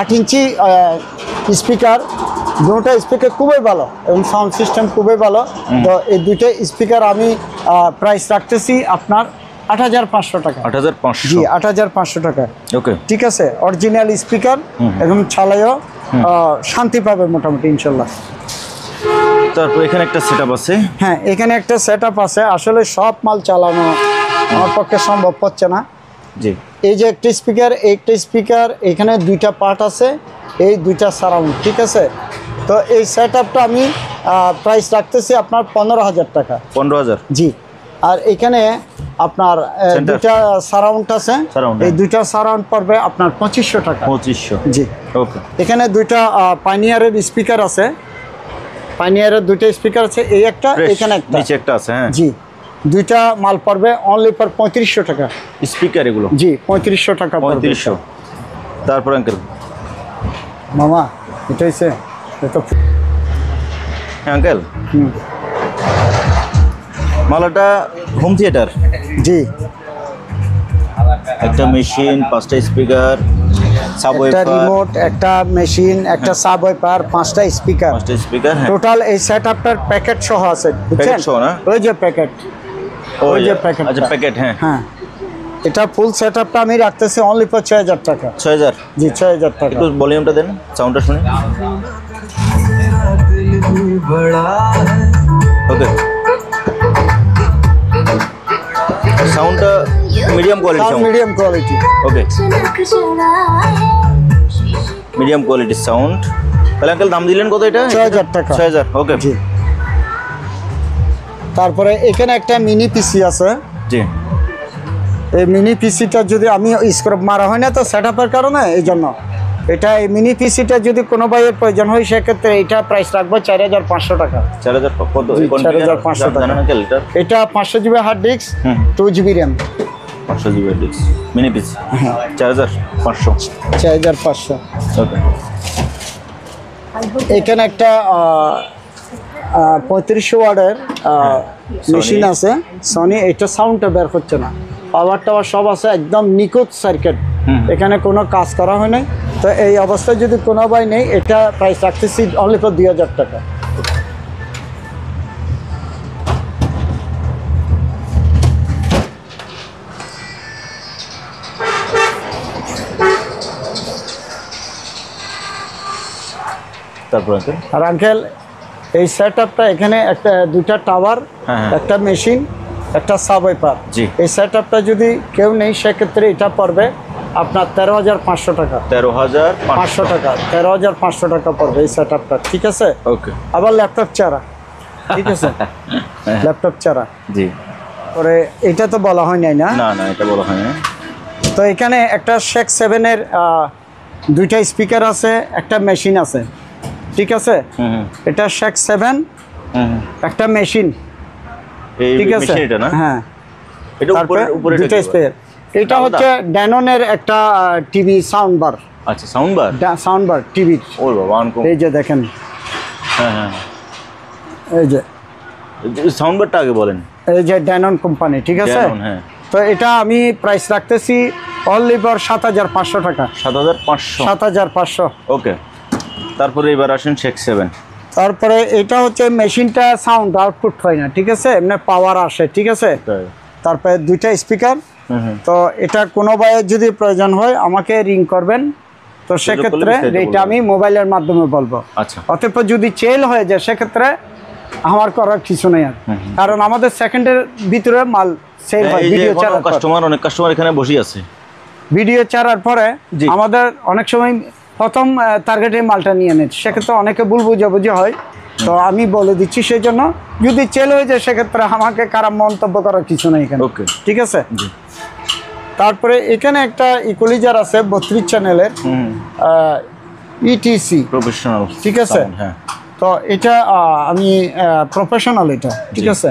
8 ইঞ্চি স্পিকার, দুটো স্পিকার খুবই ভালো এবং সাউন্ড সিস্টেম খুবই ভালো। তো এই দুইটা স্পিকার আমি প্রাইস রাখতেছি আপনার 8,500 টাকা। 8,500? জি 8,500 টাকা। ওকে, ঠিক আছে। অরিজিনাল স্পিকার এবং চালাইও শান্তি পাবে মোটামুটি ইনশাল্লাহ। তারপর এখানে একটা সেটআপ আছে। হ্যাঁ এখানে একটা সেটআপ আছে। আসলে সব মাল চালানো আমার পক্ষে সম্ভব হচ্ছে না। জি এই যে একটা স্পিকার এখানে দুইটা পার্ট আছে, এই দুইটা সারাউন্ড, ঠিক আছে। তো এই সেটআপটা আমি প্রাইস রাখতেছি আপনার 15,000 টাকা। 15,000? জি। আর এখানে আপনার দুইটা সারাউন্ড আছে, এই দুইটা সারাউন্ড পড়বে আপনার 2,500 টাকা। 2,500? জি ওকে। এখানে দুইটা পাইনিয়ারের স্পিকার আছে, পাইনিয়ারের দুইটা স্পিকার আছে, এই একটা এখানে একটা নিচে একটা আছে। হ্যাঁ জি। দুইটা মাল পড়বে অনলি ফর 3,500 টাকা স্পিকার এগুলো। জি 3,500 টাকা পড়বে। 3,500। তারপর আঙ্কেল মামা এটা হইছে এটা। হ্যাঁ আঙ্কেল, মালাটা হোম থিয়েটার। জি একটা মেশিন, 5টা স্পিকার, একটা সাবওয়ুফার, রিমোট, একটা মেশিন, একটা সাবওয়ুফার, 5টা স্পিকার। 5টা স্পিকার। হ্যাঁ টোটাল এই সেটআপটার প্যাকেট সহ আছে, বুঝছেন? প্যাকেট সহ না? ওই যে প্যাকেট, ওই যে প্যাকেট। আচ্ছা প্যাকেট। হ্যাঁ হ্যাঁ এটা ফুল সেটআপটা আমি রাখতেছি অনলি ফর 6,000 টাকা। 6,000? জি 6,000 টাকা। একটু ভলিউমটা দেন, সাউন্ডটা শুনি। ওকে, সাউন্ডটা medium quality sound, medium quality. Okay, medium quality sound. তাহলে আঙ্কেল দাম দিলেন কত এটা? 6000 টাকা। 6000, ওকে। জি। তারপরে এখানে একটা মিনি পিসি আছে। জি। এই মিনি পিসিটা যদি আমি স্ক্রব মারা হয় না তো সেটআপের কারণে, এই জন্য এটা এই মিনি পিসিটা যদি কোনো ভাইয়ের প্রয়োজন হয় সেক্ষেত্রে এটা প্রাইস রাখবো 4500 টাকা। 4000 কত? 4500 টাকা। জানেন আঙ্কেল এটা? এটা 500 GB hard disk, 2 GB RAM, 500 GB disk, mini PC, 4500। 4500। Okay. এখানে একটা 3500 ওয়াটের মেশিন আছে সনি। এটা সাউন্ডটা বের হচ্ছে না, পাওয়ার টাওয়ার সব আছে, একদম নিখুঁত সার্কিট, এখানে কোনো কাজ করা হয় নাই। তো এই অবস্থায় যদি কোনো ভাই নেই, এটা প্রাইস রাখতেছি অনলি ফর 2000 টাকা। তারপর আঙ্কেল? আর আঙ্কেল এই সেটআপটা এখানে একটা দুইটা টাওয়ার, একটা মেশিন, একটা সাবওয়াইপার। জি। এই সেটআপটা যদি কেউ নেই সেক্ষেত্রে এটা পড়বে আপনার 13500 টাকা। 13500 টাকা, 13500 টাকা পড়বে এই সেটআপটা, ঠিক আছে? ওকে। আবার ল্যাপটপ চারা, ঠিক আছে? ল্যাপটপ চারা। জি। পরে এটা তো বলা হয় নাই না? না না, এটা বলা হয় না। তো এখানে একটা শেখ 7 এর দুইটা স্পিকার আছে, একটা মেশিন আছে, ঠিক আছে? এটা শেখ 7, একটা মেশিন, এই ঠিক আছে? মেশিন এটা না? হ্যাঁ। এটা উপরে উপরে দুইটা স্পিকার। এটা হচ্ছে ড্যাননের একটা টিভি সাউন্ড বার। আচ্ছা, sound bar. Sound bar TV. ও বাবা, আনকো। এই যে দেখেন, হ্যাঁ হ্যাঁ, এই যে সাউন্ড বারটা আগে বলেন। এই যে ড্যানন কোম্পানি, ঠিক আছে? হ্যাঁ। তো এটা আমি প্রাইস রাখতেছি অনলি ফর 7500 টাকা। 7500। 7500। ওকে। তারপরে এবার আসেন শেখ 7। তারপরে এটা হচ্ছে মেশিনটা সাউন্ড আউটপুট হয় না, ঠিক আছে? এমনি পাওয়ার আসে, ঠিক আছে? তারপরে দুইটা স্পিকার। তো এটা কোনো ভাইয়ের যদি প্রয়োজন হয় আমাকে রিং করবেন, তো সেক্ষেত্রে এটা আমি মোবাইলের মাধ্যমে বলবো। আচ্ছা। অতঃপর যদি চেল হয়ে যায় সেক্ষেত্রে আমার করার কিছু নেই আর, কারণ আমাদের সেকেন্ডের ভিতরে মাল সেল হয়। ভিডিও ছাড়ার কাস্টমার, অনেক কাস্টমার এখানে বসে আছে, ভিডিও ছাড়ার পরে আমাদের অনেক সময় প্রথম টার্গেটে মালটা নিয়ে নেয়, সেক্ষেত্রে অনেকে ভুল বুঝাবুঝি হয়। তো আমি বলে দিচ্ছি, সেই জন্য যদি চেল হয়ে যায় সেক্ষেত্রে আমাকে খারাপ মন্তব্য করার কিছু নেই এখানে, ঠিক আছে? তারপরে এখানে একটা ইকুয়ালাইজার আছে 32 চ্যানেলের, ইটিসি প্রফেশনাল, ঠিক আছে? হ্যাঁ। তো এটা আমি প্রফেশনাল, এটা ঠিক আছে?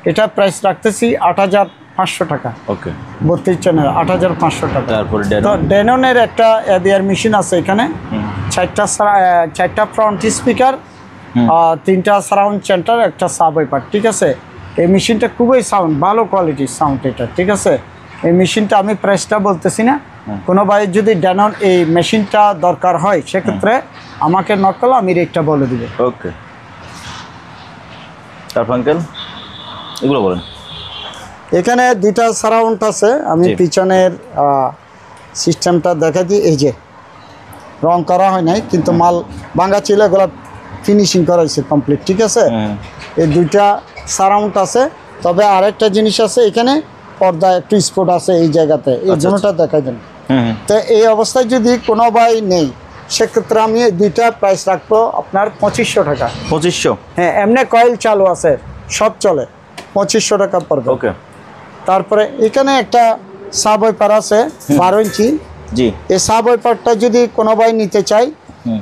এটা প্রাইস রাখতেছি 8500 টাকা। ওকে। 32 চ্যানেল 8500 টাকা। তারপরে তো ড্যাননের একটা এবিআর মেশিন আছে এখানে, 4টা ফ্রন্ট স্পিকার, 3টা সারাউন্ড সেন্টার, একটা সাবওয়াইপার, ঠিক আছে? এই মেশিনটা খুবই সাউন্ড, ভালো কোয়ালিটির সাউন্ড এটা, ঠিক আছে? এই মেশিনটা আমি প্রাইসটা বলতেছি না, কোনো ভাইয়ের যদি ড্যানন এই মেশিনটা দরকার হয় সেক্ষেত্রে আমাকে নক করলে আমি রেটটা বলে দিব। ওকে। তারপর আঙ্কেল এগুলো বলেন। এখানে দুইটা সারাউন্ড আছে, আমি পিছনের সিস্টেমটা দেখা দিই। এই যে রং করা হয় নাই, কিন্তু মাল ভাঙা ছিল, এগুলো ফিনিশিং করা হয়েছে কমপ্লিট, ঠিক আছে? এই দুইটা সারাউন্ড আছে। তবে আরেকটা জিনিস আছে, এখানে পর্দা একটু স্পট আছে এই জায়গাতে, এই জন্যটা দেখাই দেন। তো এই অবস্থায় যদি কোনো ভাই নেই সেক্ষেত্রে আমি দুইটা প্রাইস রাখবো আপনার 2500 টাকা। 2500? হ্যাঁ, এমনি কয়েল চালু আছে, সব চলে, 2500 টাকা পড়বে। ওকে। তারপরে এখানে একটা সাবওয়াইপার আছে 12 ইঞ্চি। জি। এই সাবওয়াইপারটা যদি কোনো ভাই নিতে চাই,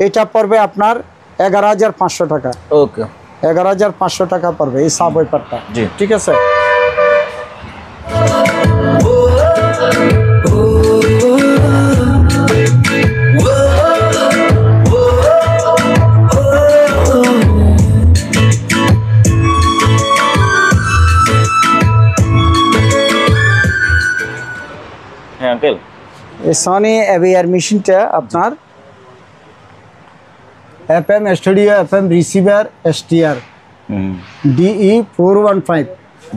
এটা পড়বে আপনার 11500 টাকা। ওকে। 11500 টাকা পড়বে এই সাবওয়াইপারটা, ঠিক আছে? হ্যাঁ আঙ্কেল, এই সনি এবিআর মেশিনটা আপনার FM studio, FM receiver, STR DE 415।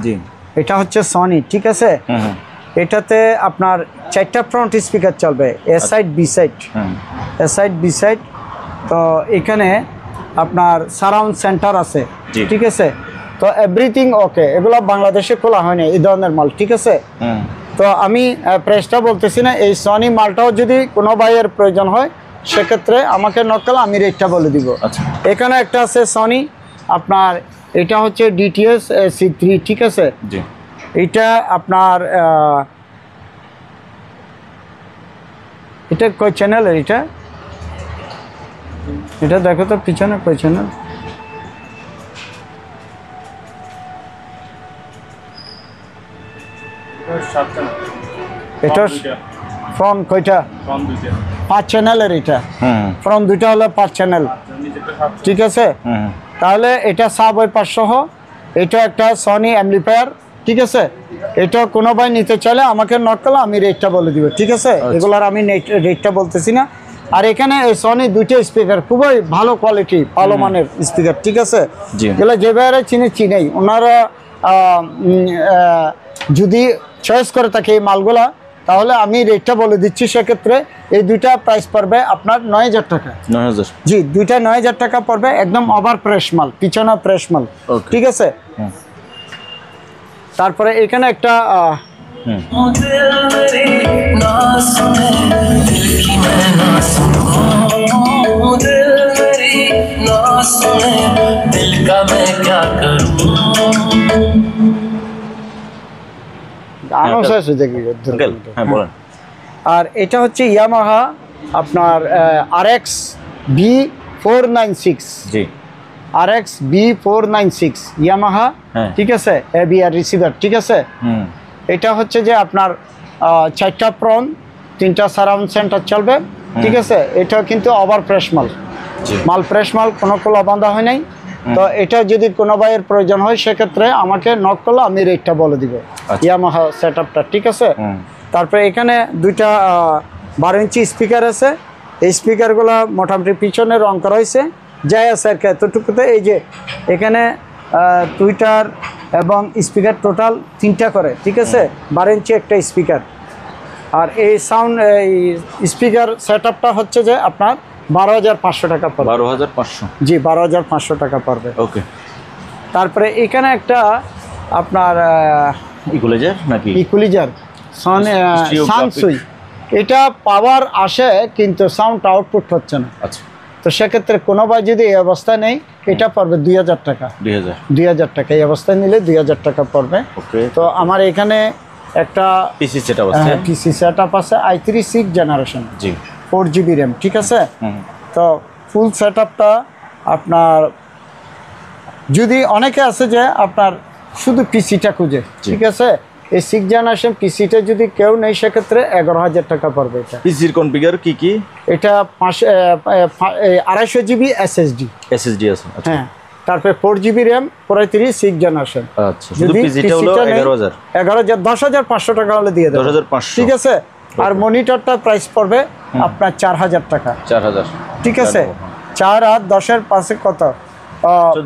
জি। এটা হচ্ছে সনি, ঠিক আছে? এটাতে আপনার 4টা ফ্রন্ট স্পিকার চলবে, এ সাইড বি সাইড, এ সাইড বি সাইড। তো এখানে আপনার সারাউন্ড সেন্টার আছে, ঠিক আছে? তো এভরিথিং ওকে। এগুলো বাংলাদেশে খোলা হয় না এই ধরনের মাল, ঠিক আছে? তো আমি প্রাইসটা বলতেছি না। এই সনি মালটাও যদি কোনো ভাইয়ের প্রয়োজন হয় সেক্ষেত্রে আমাকে নক করলে আমি রেটটা বলে দিব। আচ্ছা। এখানে একটা আছে সনি আপনার, এটা হচ্ছে DTS C3, ঠিক আছে। জি। এটা আপনার এটা কয় চ্যানেলের? এটা দেখো তো পিছনে কয় চ্যানেল। এটা ফ্রন্ট কয়টা? 5 চ্যানেলের। এটা ফ্রন্ট দুইটা হলো 5 চ্যানেল, ঠিক আছে। তাহলে এটা সাব ওয়াইপার সহ, এটা একটা সনি অ্যাম্পলিফায়ার, ঠিক আছে। এটা কোনো ভাই নিতে চাইলে আমাকে নক করলে আমি রেটটা বলে দিব, ঠিক আছে। এগুলার আমি রেটটা বলতেছি না। আর এখানে এই সনি দুইটা স্পিকার খুবই ভালো কোয়ালিটি, ভালো মানের স্পিকার, ঠিক আছে। এগুলো যে ভাইয়ারা চিনেই ওনারা যদি চয়েস করে থাকে এই মালগুলা, তাহলে আমি রেটটা বলে দিচ্ছি। সেক্ষেত্রে এই দুইটা প্রাইস পড়বে আপনার 9000 টাকা। 9000? জি, দুইটা 9000 টাকা পড়বে। একদম ওভার প্রেস মাল, পিছনে প্রেস মাল, ঠিক আছে। তারপরে এখানে একটা আর এটা হচ্ছে ইয়ামাহা আপনার RX B496। জি, RX B496 ইয়ামাহা, ঠিক আছে। ABR রিসিভার, ঠিক আছে। এটা হচ্ছে যে আপনার 4টা প্রন, 3টা সারাউন্ড সেন্টার চলবে, ঠিক আছে। এটা কিন্তু ওভার প্রেস মাল, প্রেস মাল, কোনো খোলা বাঁধা হয় নাই। তো এটা যদি কোনো ভাইয়ের প্রয়োজন হয় সেক্ষেত্রে আমাকে নক করলে আমি রেটটা বলে দিব ইয়ামাহা সেটআপটা, ঠিক আছে। তারপরে এখানে দুইটা 12 ইঞ্চি স্পিকার আছে। এই স্পিকারগুলো মোটামুটি পিছনে রং করা হয়েছে, যায় আছে আর কি এতটুকুতে। এই যে এখানে টুইটার এবং স্পিকার টোটাল 3টা করে, ঠিক আছে। 12 ইঞ্চি একটা স্পিকার। আর এই সাউন্ড এই স্পিকার সেটআপটা হচ্ছে যে আপনার 12500 টাকা পড়বে। 12500? জি, 12500 টাকা পড়বে। ওকে। তারপরে এখানে একটা আপনার ইকুয়ালাইজার নাকি? ইকুয়ালাইজার সানসুই। এটা পাওয়ার আসে কিন্তু সাউন্ড আউটপুট হচ্ছে না। আচ্ছা। তো সেক্ষেত্রে কোনো ভাই যদি এই অবস্থায় নেই, এটা পড়বে 2000 টাকা। 2000 টাকা এই অবস্থায় নিলে 2000 টাকা পড়বে। ওকে। তো আমার এখানে একটা পিসি সেটআপ আছে। পিসি সেটআপ আছে i3 6 জেনারেশন। জি, 4GB RAM, ঠিক আছে। তো ফুল সেটআপটা আপনার যদি অনেকে আছে যে আপনার শুধু পিসিটা খুঁজে, ঠিক আছে। এই 6 জেনারেশন পিসিটা যদি কেউ নেই সেক্ষেত্রে 11000 টাকা পড়বে। এটা পিসির কনফিগার কি কি? এটা 250GB SSD আছে। হ্যাঁ, তারপরে 4GB RAM, 6 জেনারেশন। আচ্ছা, শুধু পিসিটা হলো 11000 10500 টাকা হলে দিয়ে দেব। 10500, ঠিক আছে। আর মনিটরটা প্রাইস পড়বে আপনার 4000 টাকা। 4000, ঠিক আছে। 4 আর 10 এর পাশে কত?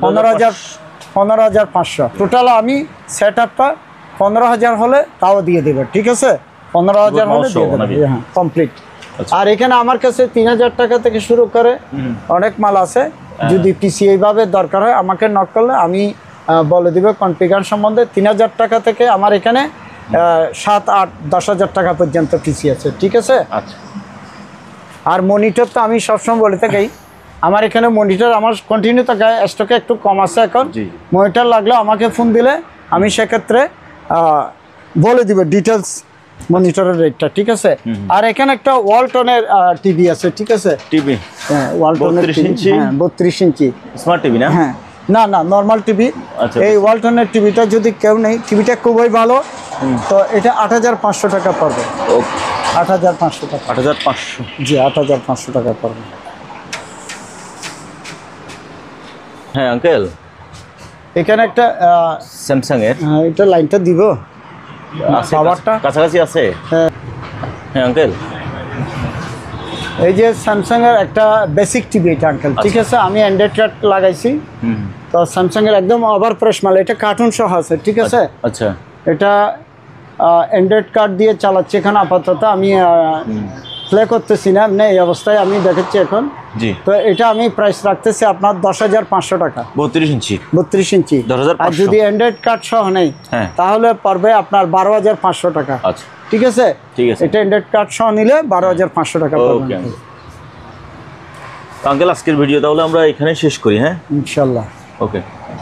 15500। টোটাল আমি সেটআপটা 15000 হলে তাও দিয়ে দেবে, ঠিক আছে। 15000 হলে দিয়ে দেবে, হ্যাঁ, কমপ্লিট। আর এখানে আমার কাছে 3000 টাকা থেকে শুরু করে অনেক মাল আছে। যদি পিসি এইভাবে দরকার হয় আমাকে নক করলে আমি বলে দিব কনফিগার সম্বন্ধে। 3000 টাকা থেকে আমার এখানে 7, 8, 10,000 টাকা পর্যন্ত পিসি আছে, ঠিক আছে। আচ্ছা। আর মনিটর তো আমি সবসময় বলে থাকি, আমার এখানে মনিটর আমার কন্টিনিউ থাকে, স্টকে একটু কম আছে এখন। মনিটর লাগলে আমাকে ফোন দিলে আমি সেক্ষেত্রে বলে দিব ডিটেলস মনিটরের রেটটা, ঠিক আছে। আর এখানে একটা ওয়ালটনের টিভি আছে, ঠিক আছে। টিভি? হ্যাঁ, ওয়ালটনের 32 ইঞ্চি। হ্যাঁ, 32 ইঞ্চি স্মার্ট টিভি না? হ্যাঁ, না না, নর্মাল টিভি। এই ওয়ালটনের টিভিটা যদি কেউ নেই, টিভিটা খুবই ভালো। তো এটা 8500 টাকা পড়বে। 8500 টাকা। 8500? জি, 8500 টাকা পড়বে। হ্যাঁ আঙ্কেল, এখানে একটা স্যামসাং এর এটা লাইনটা দিব, পাওয়ারটা কাছাকাছি আছে। হ্যাঁ আঙ্কেল, এই যে স্যামসাং এর একটা বেসিক টিভি এটা আঙ্কেল, ঠিক আছে। আমি অ্যান্ড্রয়েড কার্ড লাগাইছি। তো স্যামসাং এর একদম ওভার প্রেস মাল, এটা কার্টুন সহ আছে, ঠিক আছে। আচ্ছা। এটা অ্যান্ড্রয়েড কার্ড দিয়ে চালাচ্ছি এখানে আপাতত। আমি প্লে করতেছি না, এমনি এই অবস্থায় আমি দেখাচ্ছি এখন। জি, তো এটা আমি প্রাইস রাখতেছি আপনার 10,500 টাকা, 32 ইঞ্চি 32 ইঞ্চি। 10,500 আর যদি অ্যান্ড্রয়েড কার্ড সহ নেই হ্যাঁ। তাহলে পড়বে আপনার 12,500 টাকা। আচ্ছা, ঠিক আছে, ঠিক আছে। এটা অ্যান্ড্রয়েড কার্ড সহ নিলে 12,500 টাকা পড়বে ওকে আঙ্কেল, আজকের ভিডিও তাহলে আমরা এখানে শেষ করি। হ্যাঁ, ইনশাল্লাহ। ওকে।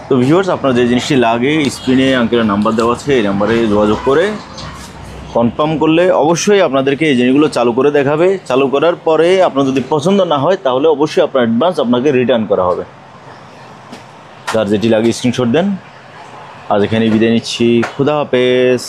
তো ভিউয়ার্স, আপনার যে জিনিসটি লাগে স্ক্রিনে আঙ্কেলের নাম্বার দেওয়া আছে, এই নাম্বারে যোগাযোগ করে কনফার্ম করলে অবশ্যই আপনাদেরকে এই জিনিসগুলো চালু করে দেখাবে। চালু করার পরে আপনার যদি পছন্দ না হয় তাহলে অবশ্যই আপনার অ্যাডভান্স আপনাকে রিটার্ন করা হবে। যার যেটি লাগে স্ক্রিনশট দেন। আজ এখানে বিদায় নিচ্ছি, খুদা হাফেজ।